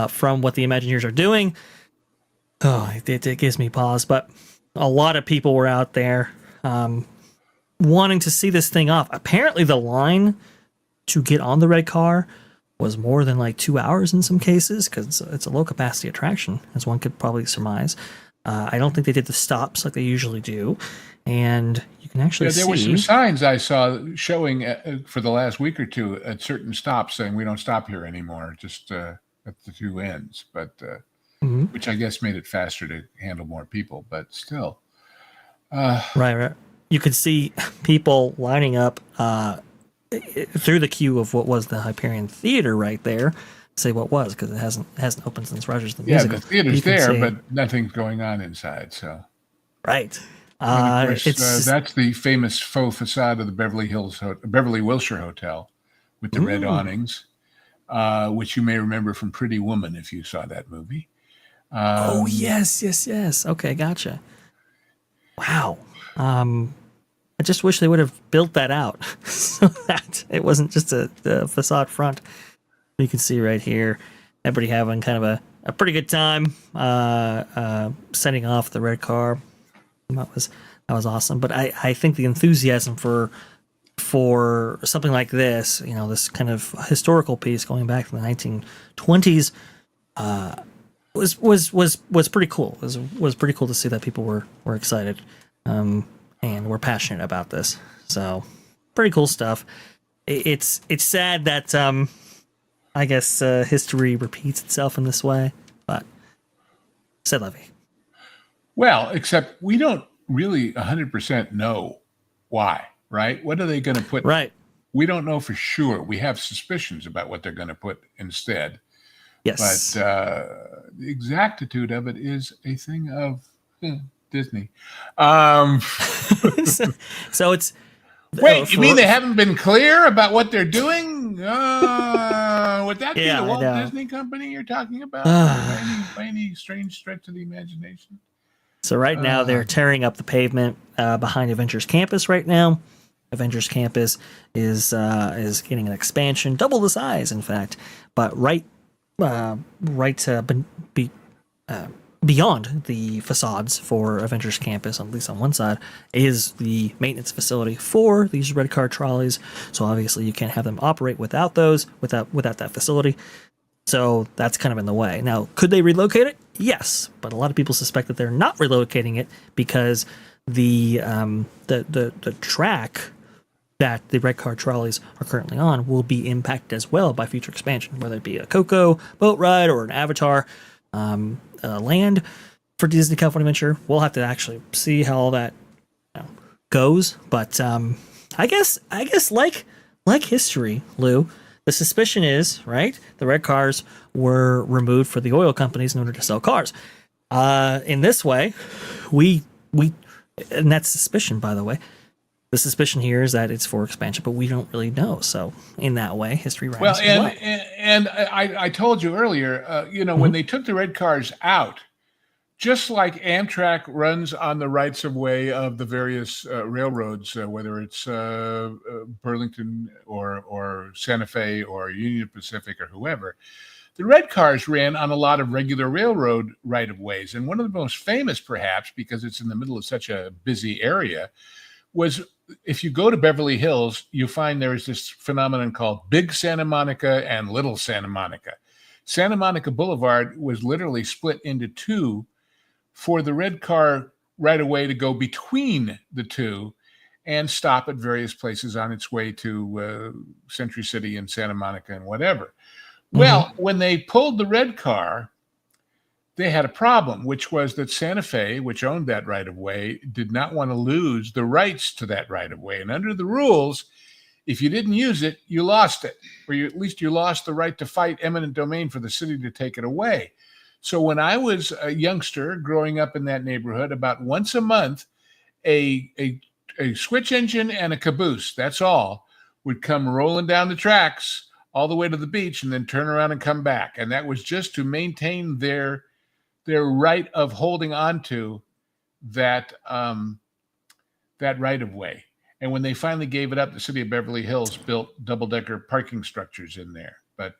from what the Imagineers are doing. Oh, it gives me pause, but a lot of people were out there wanting to see this thing off. Apparently, the line to get on the red car was more than like 2 hours in some cases, because it's a low-capacity attraction, as one could probably surmise. I don't think they did the stops like they usually do, and you can actually there see... were some signs I saw showing for the last week or two at certain stops saying we don't stop here anymore, just at the two ends, but... which I guess made it faster to handle more people, but still. Right. You could see people lining up through the queue of what was the Hyperion Theater right there. Say what was, because it hasn't opened since Rogers the Musical. Yeah, the theater's there, but nothing's going on inside. So right. And of course, that's the famous faux facade of the Beverly Wilshire Hotel with the red awnings, which you may remember from Pretty Woman if you saw that movie. Oh, yes. Okay, gotcha. Wow. I just wish they would have built that out so that it wasn't just a facade front. You can see right here, everybody having kind of a pretty good time setting off the red car. That was awesome. But I think the enthusiasm for something like this, this kind of historical piece going back to the 1920s, was pretty cool. It was pretty cool to see that people were excited and were passionate about this. So pretty cool stuff. It's sad that I guess history repeats itself in this way, but c'est la vie. Well, except we don't really 100% know why, right? What are they going to put? Right. We don't know for sure. We have suspicions about what they're going to put instead. Yes. But the exactitude of it is a thing of Disney. So it's... Wait, you mean they haven't been clear about what they're doing? Would that be the Walt Disney Company you're talking about? By any strange stretch of the imagination? So right now they're tearing up the pavement behind Avengers Campus right now. Avengers Campus is getting an expansion, double the size, in fact. But beyond the facades for Avengers Campus, at least on one side, is the maintenance facility for these red car trolleys. So obviously you can't have them operate without that facility. So that's kind of in the way. Now, could they relocate it? Yes, but a lot of people suspect that they're not relocating it because the track that the red car trolleys are currently on will be impacted as well by future expansion, whether it be a Coco boat ride or an Avatar land. for Disney California Adventure. We'll have to actually see how all that goes. But I guess like history, Lou, the suspicion is, right, the red cars were removed for the oil companies in order to sell cars. In this way, we and that's suspicion, by the way. The suspicion here is that it's for expansion, but we don't really know. So in that way, history rhymes. Well, and I told you earlier, when they took the red cars out, just like Amtrak runs on the rights of way of the various railroads, whether it's Burlington or Santa Fe or Union Pacific or whoever, the red cars ran on a lot of regular railroad right-of-ways. And one of the most famous, perhaps, because it's in the middle of such a busy area, was if you go to Beverly Hills, you find there is this phenomenon called Big Santa Monica and Little Santa Monica. Santa Monica Boulevard was literally split into two for the red car right-of-way to go between the two and stop at various places on its way to Century City and Santa Monica and whatever. Well, when they pulled the red car, they had a problem, which was that Santa Fe, which owned that right-of-way, did not want to lose the rights to that right-of-way. And under the rules, if you didn't use it, you lost it, or at least you lost the right to fight eminent domain for the city to take it away. So when I was a youngster growing up in that neighborhood, about once a month, a switch engine and a caboose, that's all, would come rolling down the tracks all the way to the beach and then turn around and come back. And that was just to maintain their right of holding on to that right of way. And when they finally gave it up, the city of Beverly Hills built double-decker parking structures in there. But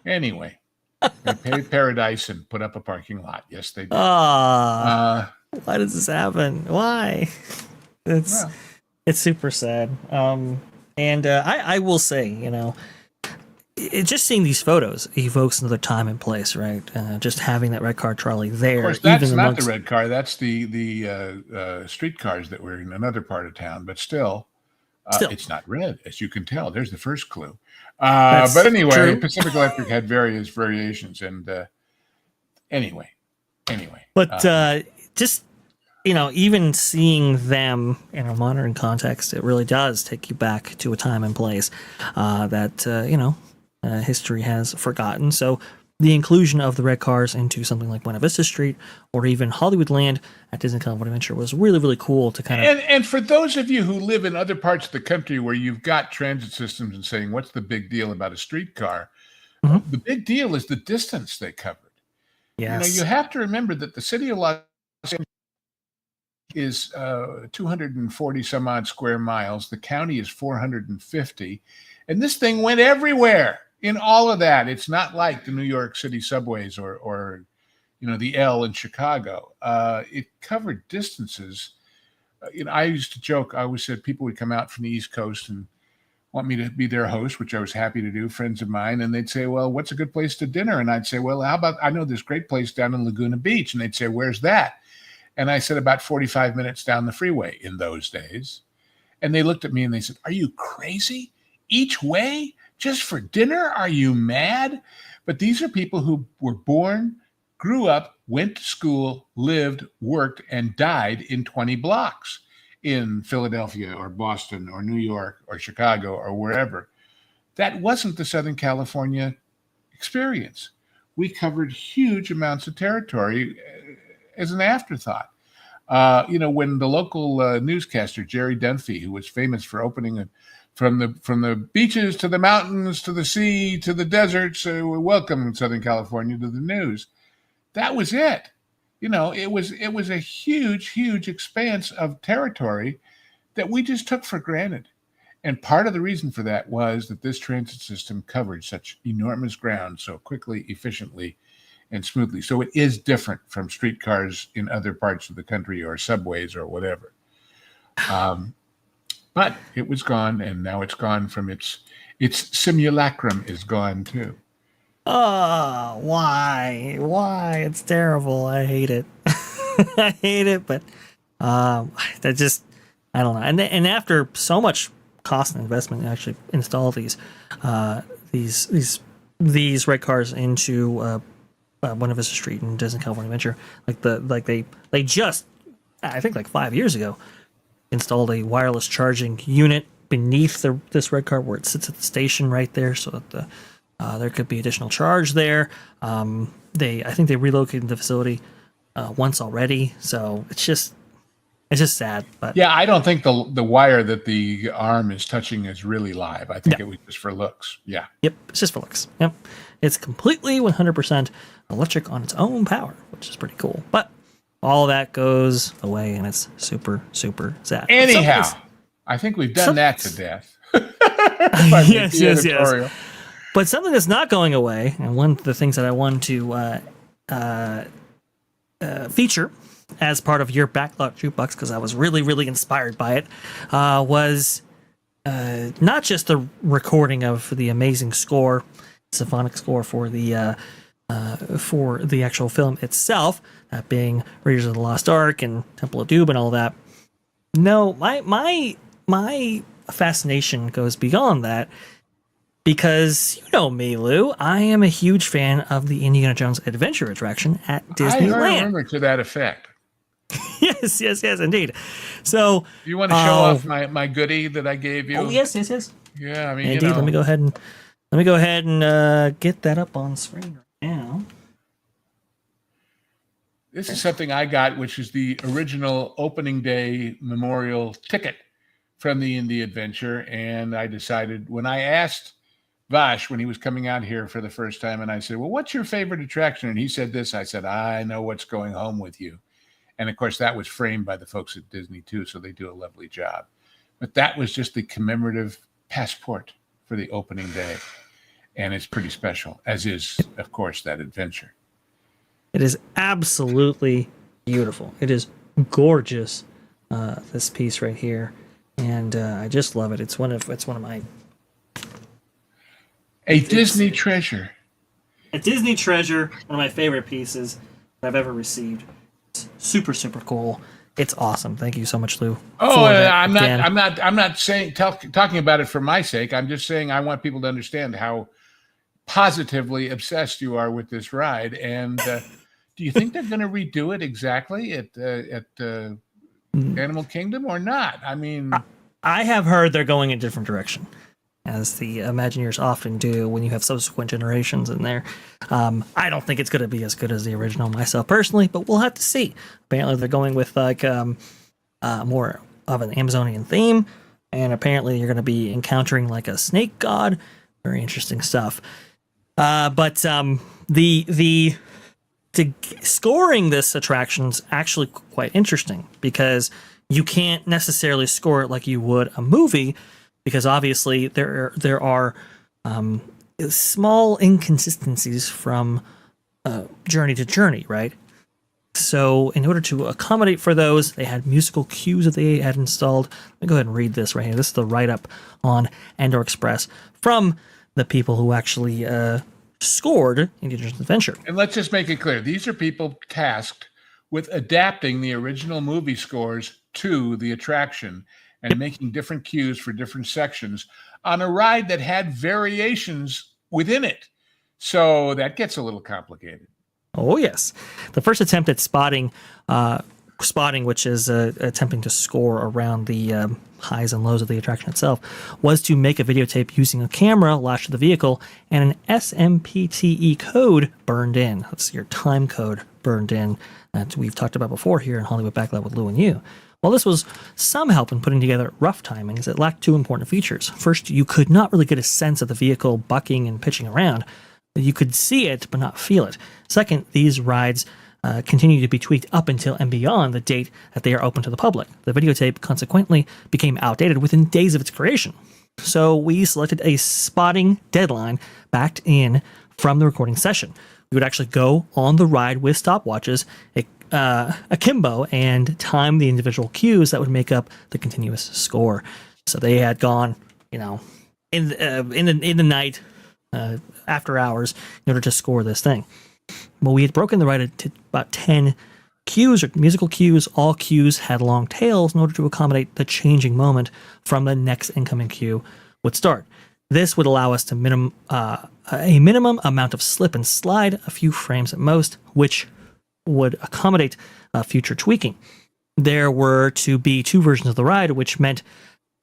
anyway, they paid paradise and put up a parking lot. Yes, they did. Why does this happen? Why? It's super sad. And I will say, just seeing these photos evokes another time and place, right? Just having that red car trolley there. Of course, that's not the red car. That's the street cars that were in another part of town. But still, it's not red, as you can tell. There's the first clue. But anyway, true. Pacific Electric had various variations. And anyway. But just... even seeing them in a modern context, it really does take you back to a time and place that, history has forgotten. So the inclusion of the red cars into something like Buena Vista Street or even Hollywoodland at Disney California Adventure was really, really cool to kind of... And for those of you who live in other parts of the country where you've got transit systems and saying, what's the big deal about a streetcar? The big deal is the distance they covered. Yes. You have to remember that the city of Los Angeles is 240 some odd square miles. The county is 450. And this thing went everywhere in all of that. It's not like the New York City subways or the L in Chicago. It covered distances. I used to joke. I always said people would come out from the East Coast and want me to be their host, which I was happy to do, friends of mine. And they'd say, well, what's a good place to dinner? And I'd say, well, how about, I know this great place down in Laguna Beach. And they'd say, where's that? And I said, about 45 minutes down the freeway in those days. And they looked at me and they said, are you crazy? Each way? Just for dinner? Are you mad? But these are people who were born, grew up, went to school, lived, worked, and died in 20 blocks in Philadelphia or Boston or New York or Chicago or wherever. That wasn't the Southern California experience. We covered huge amounts of territory as an afterthought. When the local newscaster, Jerry Dunphy, who was famous for opening from the beaches to the mountains to the sea to the deserts, welcome Southern California to the news. That was it. It was a huge, huge expanse of territory that we just took for granted. And part of the reason for that was that this transit system covered such enormous ground so quickly, efficiently, and smoothly. So it is different from streetcars in other parts of the country or subways or whatever. But it was gone, and now it's gone from its simulacrum is gone too. Oh, why? It's terrible. I hate it. I hate it, but that just, I don't know. And after so much cost and investment to actually install these red cars into One of Us Street in Disney California Adventure. They just, I think like 5 years ago, installed a wireless charging unit beneath this red car where it sits at the station right there, so that there could be additional charge there. I think they relocated the facility once already, so it's just sad. But yeah, I don't think the wire that the arm is touching is really live. I think it was just for looks. Yeah. Yep, it's just for looks. Yep, it's completely 100% electric on its own power, which is pretty cool. But all that goes away, and it's super, super sad. Anyhow, I think we've done that to death. Yes. But something that's not going away, and one of the things that I wanted to feature as part of your Backlot Jukebox, because I was really, really inspired by it, was not just the recording of the amazing score, symphonic score for the actual film itself, that being Raiders of the Lost Ark and Temple of Doom and all that. No, my fascination goes beyond that, because you know me, Lou. I am a huge fan of the Indiana Jones Adventure attraction at Disneyland. I remember to that effect. Yes, indeed. So, do you want to show off my goodie that I gave you? Oh, yes. Yeah, I mean, indeed. Let me go ahead and get that up on screen right now. This is something I got, which is the original opening day memorial ticket from the Indy Adventure. And I decided, when I asked Vash when he was coming out here for the first time, and I said, well, what's your favorite attraction? And he said this. I said, I know what's going home with you. And of course, that was framed by the folks at Disney too, so they do a lovely job. But that was just the commemorative passport for the opening day. And it's pretty special, as is, of course, that adventure. It is absolutely beautiful. It is gorgeous, this piece right here. And I just love it. It's one of my... A Disney treasure. A Disney treasure, one of my favorite pieces that I've ever received. It's super, super cool. It's awesome. Thank you so much, Lou. Oh, I'm not saying talking about it for my sake. I'm just saying I want people to understand how positively obsessed you are with this ride. And do you think they're going to redo it exactly at Animal Kingdom or not? I mean, I have heard they're going in a different direction, as the Imagineers often do when you have subsequent generations in there. I don't think it's going to be as good as the original myself personally, but we'll have to see. Apparently they're going with like more of an Amazonian theme, and apparently you're going to be encountering like a snake god. Very interesting stuff. But the scoring this attraction's actually quite interesting, because you can't necessarily score it like you would a movie, because obviously there are small inconsistencies from journey to journey, right? So in order to accommodate for those, they had musical cues that they had installed. Let me go ahead and read this right here. This is the write-up on Andor Express from the people who actually scored Indiana Jones Adventure. And let's just make it clear. These are people tasked with adapting the original movie scores to the attraction and making different cues for different sections on a ride that had variations within it. So that gets a little complicated. Oh, yes. The first attempt at spotting, which is attempting to score around the highs and lows of the attraction itself, was to make a videotape using a camera lashed to the vehicle and an SMPTE code burned in. That's your time code burned in that we've talked about before here in Hollywood Backlot with Lou and you. Well, this was some help in putting together rough timing, as it lacked two important features. First, you could not really get a sense of the vehicle bucking and pitching around. You could see it, but not feel it. Second, these rides continue to be tweaked up until and beyond the date that they are open to the public. The videotape consequently became outdated within days of its creation. So we selected a spotting deadline backed in from the recording session. We would actually go on the ride with stopwatches, akimbo, and time the individual cues that would make up the continuous score. So they had gone, in the night, after hours, in order to score this thing. Well, we had broken the ride into about 10 cues or musical cues. All cues had long tails in order to accommodate the changing moment from the next incoming cue would start. This would allow us to a minimum amount of slip and slide, a few frames at most, which would accommodate future tweaking. There were to be 2 versions of the ride, which meant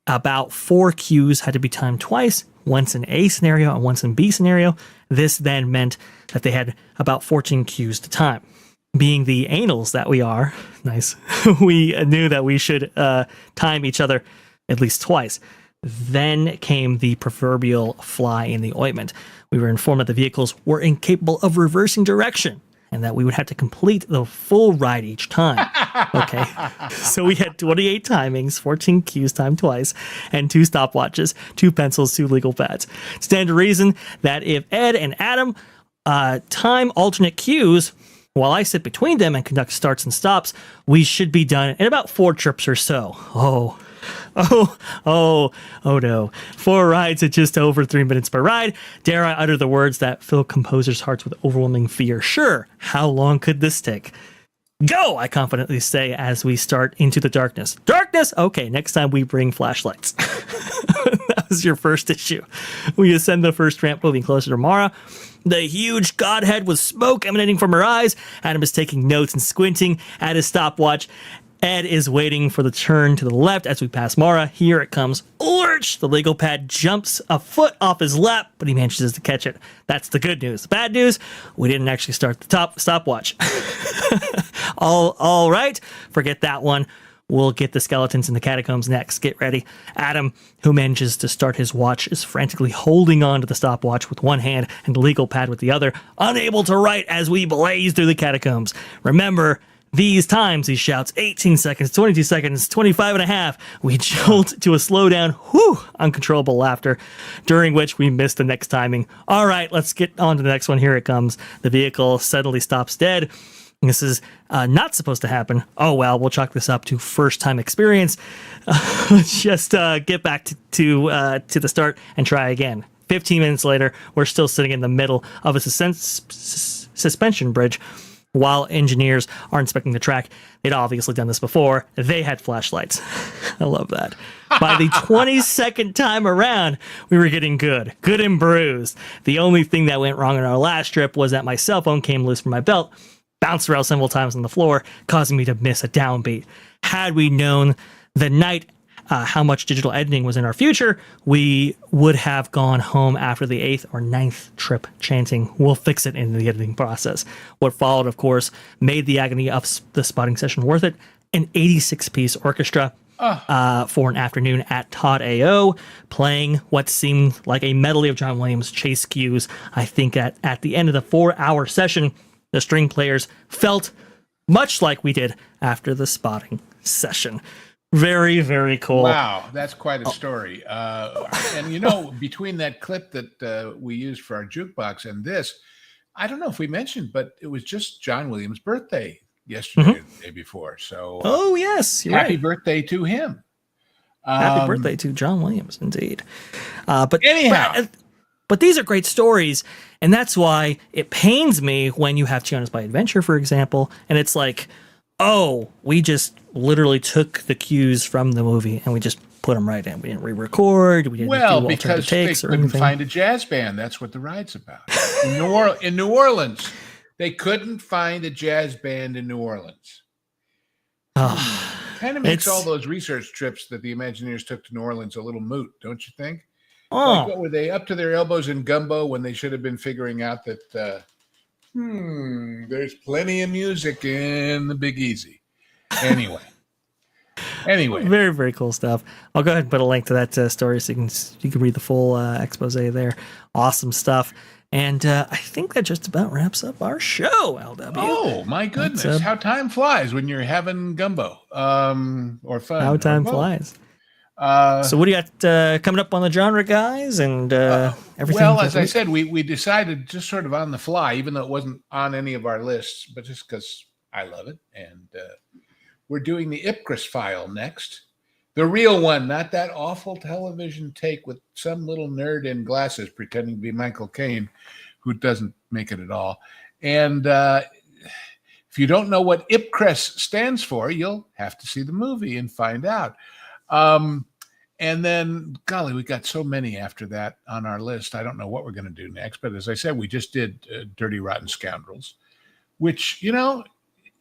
about 4 cues had to be timed twice, once in A scenario and once in B scenario. This then meant that they had about 14 cues to time. Being the anals that we are, nice, we knew that we should time each other at least twice. Then came the proverbial fly in the ointment. We were informed that the vehicles were incapable of reversing direction and that we would have to complete the full ride each time. Okay, so we had 28 timings, 14 cues timed twice, and 2 stopwatches, 2 pencils, 2 legal pads. Stand to reason that if Ed and Adam time alternate cues while I sit between them and conduct starts and stops, we should be done in about 4 trips or so. Oh no. 4 rides at just over 3 minutes per ride. Dare I utter the words that fill composers' hearts with overwhelming fear? Sure, how long could this take? Go, I confidently say as we start into the darkness. Darkness? Okay, next time we bring flashlights. That was your first issue. We ascend the first ramp, moving closer to Mara. The huge godhead with smoke emanating from her eyes. Adam is taking notes and squinting at his stopwatch. Ed is waiting for the turn to the left as we pass Mara. Here it comes. Lurch! The legal pad jumps a foot off his lap, but he manages to catch it. That's the good news. The bad news, we didn't actually start the stopwatch. All right, forget that one. We'll get the skeletons in the catacombs next. Get ready. Adam, who manages to start his watch, is frantically holding on to the stopwatch with one hand and the legal pad with the other, unable to write as we blaze through the catacombs. Remember, these times, he shouts, 18 seconds, 22 seconds, 25 and a half. We jolt to a slowdown, uncontrollable laughter, during which we miss the next timing. All right, let's get on to the next one. Here it comes. The vehicle suddenly stops dead. This is not supposed to happen. Oh, well, we'll chalk this up to first-time experience. Let's just get back to the start and try again. 15 minutes later, we're still sitting in the middle of a suspension bridge. While engineers are inspecting the track, they'd obviously done this before. They had flashlights. I love that. By the 22nd time around, we were getting good and bruised. The only thing that went wrong on our last trip was that my cell phone came loose from my belt, bounced around several times on the floor, causing me to miss a downbeat. Had we known the night how much digital editing was in our future, we would have gone home after the 8th or 9th trip chanting, "We'll fix it," in the editing process. What followed, of course, made the agony of the spotting session worth it. An 86-piece orchestra for an afternoon at Todd A.O., playing what seemed like a medley of John Williams chase cues. I think at the end of the 4-hour session, the string players felt much like we did after the spotting session. Very, very cool. Wow, that's quite a story. And between that clip that we used for our jukebox and this, I don't know if we mentioned, but it was just John Williams' birthday yesterday, or the day before. So, oh yes, you're happy right. birthday to him. Happy birthday to John Williams, indeed. But anyhow. But these are great stories, and that's why it pains me when you have Tiana's by Adventure, for example, and it's like, oh, we just literally took the cues from the movie and we just put them right in. We didn't re-record. We didn't do alternative takes they or couldn't anything. find a jazz band. That's what the ride's about. In New Orleans, they couldn't find a jazz band in New Orleans. Kind of makes all those research trips that the Imagineers took to New Orleans a little moot, don't you think? Like, what were they, up to their elbows in gumbo when they should have been figuring out that there's plenty of music in the Big Easy. Anyway. Very, very cool stuff. I'll go ahead and put a link to that story so you can read the full expose there. Awesome stuff. And I think that just about wraps up our show, LW. Oh, my goodness. How time flies when you're having gumbo or fun. How time flies. So what do you got coming up on the genre, guys, and everything? Well, as I said, we decided just sort of on the fly, even though it wasn't on any of our lists, but just because I love it. And we're doing the Ipcris file next. The real one, not that awful television take with some little nerd in glasses pretending to be Michael Caine, who doesn't make it at all. And if you don't know what Ipcris stands for, you'll have to see the movie and find out. And then, golly, we got so many after that on our list. I don't know what we're going to do next. But as I said, we just did Dirty Rotten Scoundrels, which,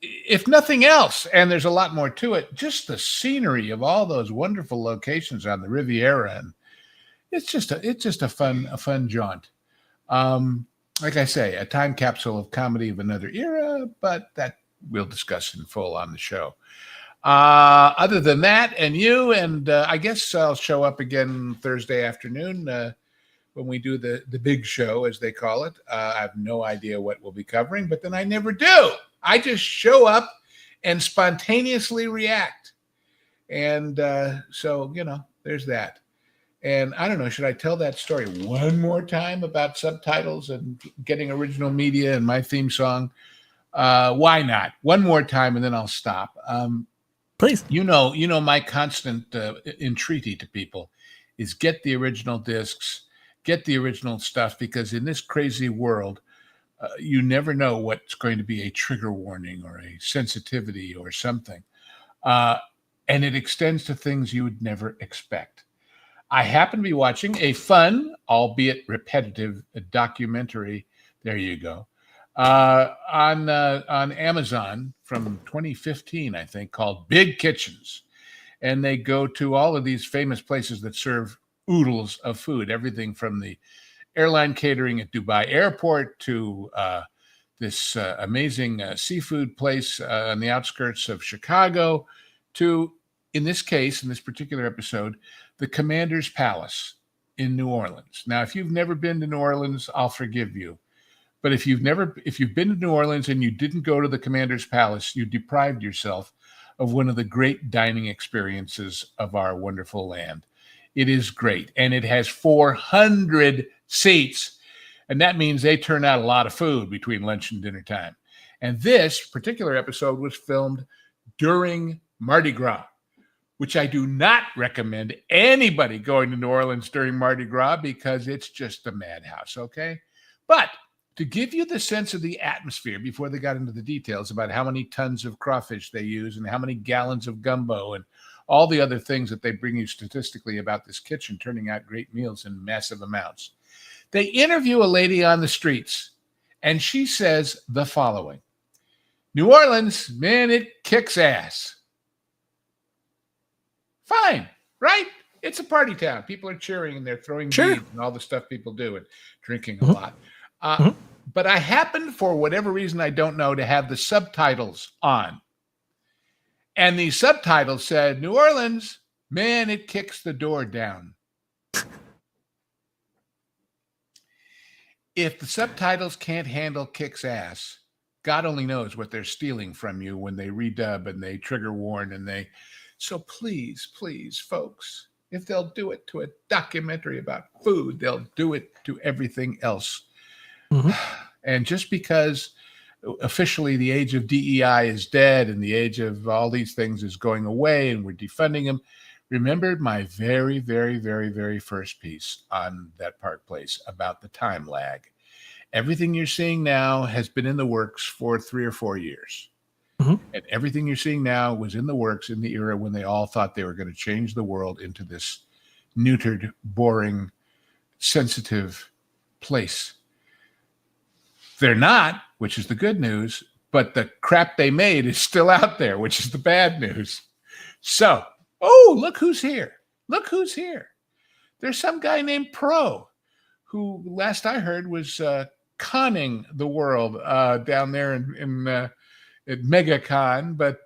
if nothing else, and there's a lot more to it, just the scenery of all those wonderful locations on the Riviera, and it's just a fun jaunt. Like I say, a time capsule of comedy of another era, but that we'll discuss in full on the show. Other than that, and I guess I'll show up again Thursday afternoon when we do the big show, as they call it. I have no idea what we'll be covering, but then I never do. I just show up and spontaneously react. And so, there's that. And I don't know, should I tell that story one more time about subtitles and getting original media and my theme song? Why not? One more time, and then I'll stop. Please. My constant entreaty to people is get the original discs, get the original stuff, because in this crazy world, you never know what's going to be a trigger warning or a sensitivity or something. And it extends to things you would never expect. I happen to be watching a fun, albeit repetitive, documentary. There you go. On Amazon from 2015, I think, called Big Kitchens. And they go to all of these famous places that serve oodles of food, everything from the airline catering at Dubai Airport to this amazing seafood place on the outskirts of Chicago to, in this particular episode, the Commander's Palace in New Orleans. Now, if you've never been to New Orleans, I'll forgive you. But if you've been to New Orleans and you didn't go to the Commander's Palace, you deprived yourself of one of the great dining experiences of our wonderful land. It is great. And it has 400 seats. And that means they turn out a lot of food between lunch and dinner time. And this particular episode was filmed during Mardi Gras, which I do not recommend anybody going to New Orleans during Mardi Gras because it's just a madhouse, okay? But to give you the sense of the atmosphere before they got into the details about how many tons of crawfish they use and how many gallons of gumbo and all the other things that they bring you statistically about this kitchen turning out great meals in massive amounts, they interview a lady on the streets, and she says the following: New Orleans, man, it kicks ass. Fine, right? It's a party town. People are cheering and they're throwing beads and all the stuff people do and drinking a lot. But I happened, for whatever reason I don't know, to have the subtitles on. And the subtitles said, New Orleans, man, it kicks the door down. If the subtitles can't handle kicks ass, God only knows what they're stealing from you when they redub and they trigger warn and they... So please, folks, if they'll do it to a documentary about food, they'll do it to everything else. Mm-hmm. And just because officially the age of DEI is dead and the age of all these things is going away and we're defunding them, remember my very, very, very, very first piece on that Park Place about the time lag. Everything you're seeing now has been in the works for 3 or 4 years. Mm-hmm. And everything you're seeing now was in the works in the era when they all thought they were going to change the world into this neutered, boring, sensitive place. They're not, which is the good news, but the crap they made is still out there, which is the bad news. So, look who's here. Look who's here. There's some guy named Pro who, last I heard, was conning the world down there at MegaCon, but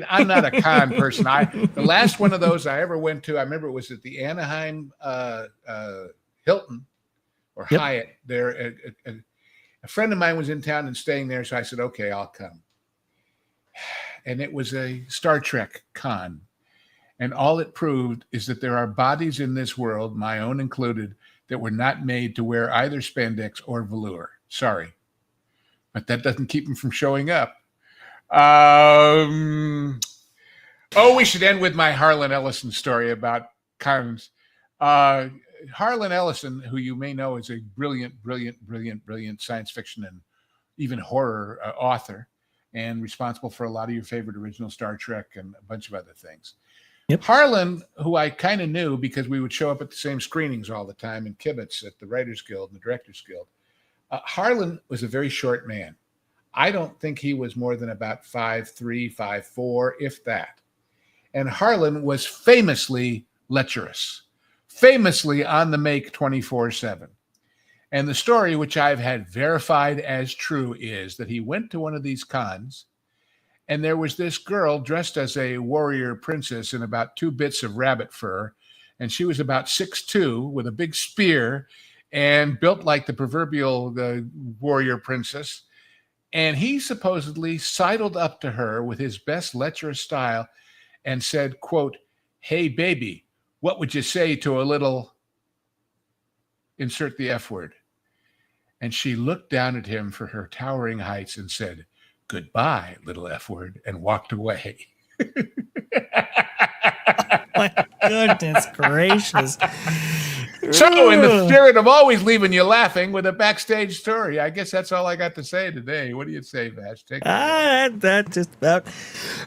I'm not a con person. The last one of those I ever went to, I remember it was at the Anaheim Hilton or Hyatt there. A friend of mine was in town and staying there, so I said, okay, I'll come. And it was a Star Trek con. And all it proved is that there are bodies in this world, my own included, that were not made to wear either spandex or velour. Sorry. But that doesn't keep them from showing up. We should end with my Harlan Ellison story about cons. Harlan Ellison, who you may know is a brilliant science fiction and even horror author, and responsible for a lot of your favorite original Star Trek and a bunch of other things. Yep. Harlan, who I kind of knew because we would show up at the same screenings all the time in Kibitz at the Writers Guild and the Directors Guild. Harlan was a very short man. I don't think he was more than about 5'3", 5'4", if that. And Harlan was famously lecherous, famously on the make 24/7. And the story, which I've had verified as true, is that he went to one of these cons, and there was this girl dressed as a warrior princess in about 2 bits of rabbit fur, and she was about 6'2", with a big spear and built like the proverbial warrior princess. And he supposedly sidled up to her with his best lecherous style and said, quote, "Hey, baby, what would you say to a little," insert the F word. And she looked down at him for her towering heights and said, "Goodbye, little F word," and walked away. My goodness gracious. So, in the spirit of always leaving you laughing with a backstage story, I guess that's all I got to say today. What do you say, Vash? Take it. That just about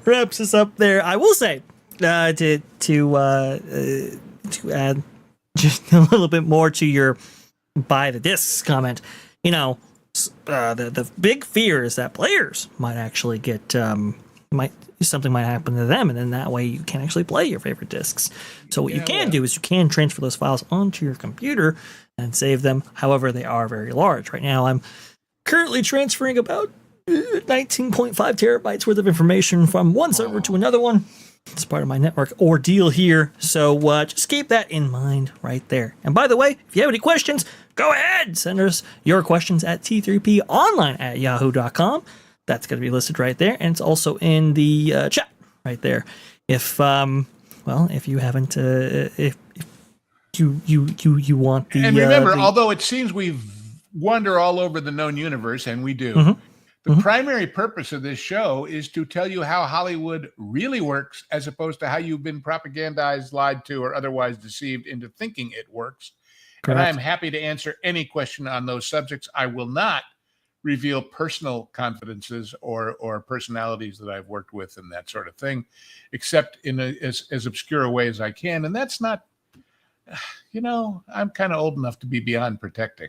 wraps us up there. I will say, to add just a little bit more to your buy the discs comment, you know, the big fear is that players might actually get something might happen to them, and then that way you can't actually play your favorite discs. So what you can do is you can transfer those files onto your computer and save them. However, they are very large. Right now, I'm currently transferring about 19.5 terabytes worth of information from one server to another one. It's part of my network ordeal here. So just keep that in mind right there. And by the way, if you have any questions, go ahead. Send us your questions at t3ponline@yahoo.com. That's going to be listed right there. And it's also in the chat right there. If you haven't, if you want the... And remember, although it seems we wander all over the known universe, and we do, the primary purpose of this show is to tell you how Hollywood really works, as opposed to how you've been propagandized, lied to, or otherwise deceived into thinking it works. Correct. And I'm happy to answer any question on those subjects. I will not reveal personal confidences or personalities that I've worked with and that sort of thing, except in as obscure a way as I can. And that's not, I'm kind of old enough to be beyond protecting.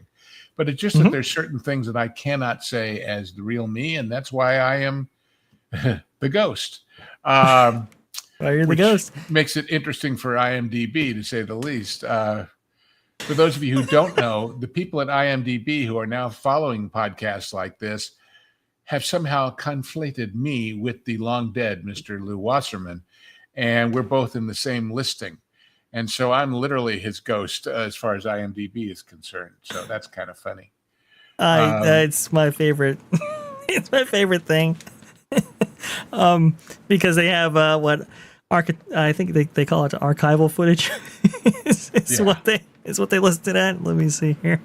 But it's just that there's certain things that I cannot say as the real me, and that's why I am the ghost. Why you're the ghost. Makes it interesting for IMDb, to say the least. For those of you who don't know, the people at IMDb who are now following podcasts like this have somehow conflated me with the long dead Mr. Lew Wasserman, and we're both in the same listing. And so I'm literally his ghost as far as IMDb is concerned. So that's kind of funny. It's my favorite. It's my favorite thing. Because they have I think they call it archival footage. It's what they listed at. Let me see here.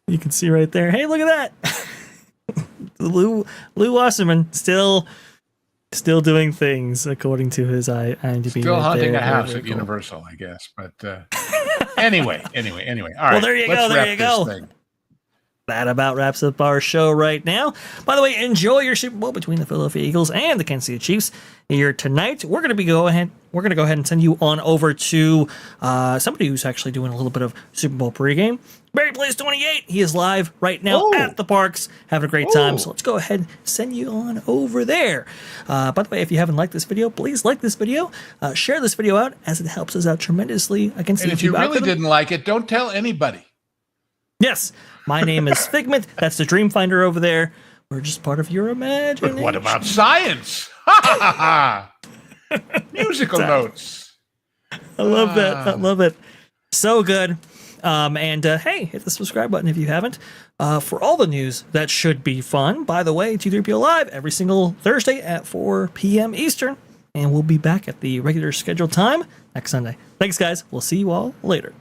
You can see right there. Hey, look at that. Lew Wasserman still doing things according to his IMDb. Still haunting a house at Universal, I guess. But anyway. All right. Well, there you go. That about wraps up our show right now. By the way, enjoy your Super Bowl between the Philadelphia Eagles and the Kansas City Chiefs here tonight. We're going to go ahead and send you on over to somebody who's actually doing a little bit of Super Bowl pregame. Barry Blaze 28. He is live right now at the Parks, having a great time. So let's go ahead and send you on over there. By the way, if you haven't liked this video, please like this video. Share this video out, as it helps us out tremendously against the YouTube algorithm. And if you really algorithm. didn't like it, don't tell anybody. Yes, my name is Figment. That's the Dream Finder over there. We're just part of your imagination. But what about science? Ha ha ha! Musical notes. I love that. I love it. So good. Hey, hit the subscribe button if you haven't. For all the news that should be fun. By the way, T3PO Live every single Thursday at 4 p.m. Eastern. And we'll be back at the regular scheduled time next Sunday. Thanks, guys. We'll see you all later.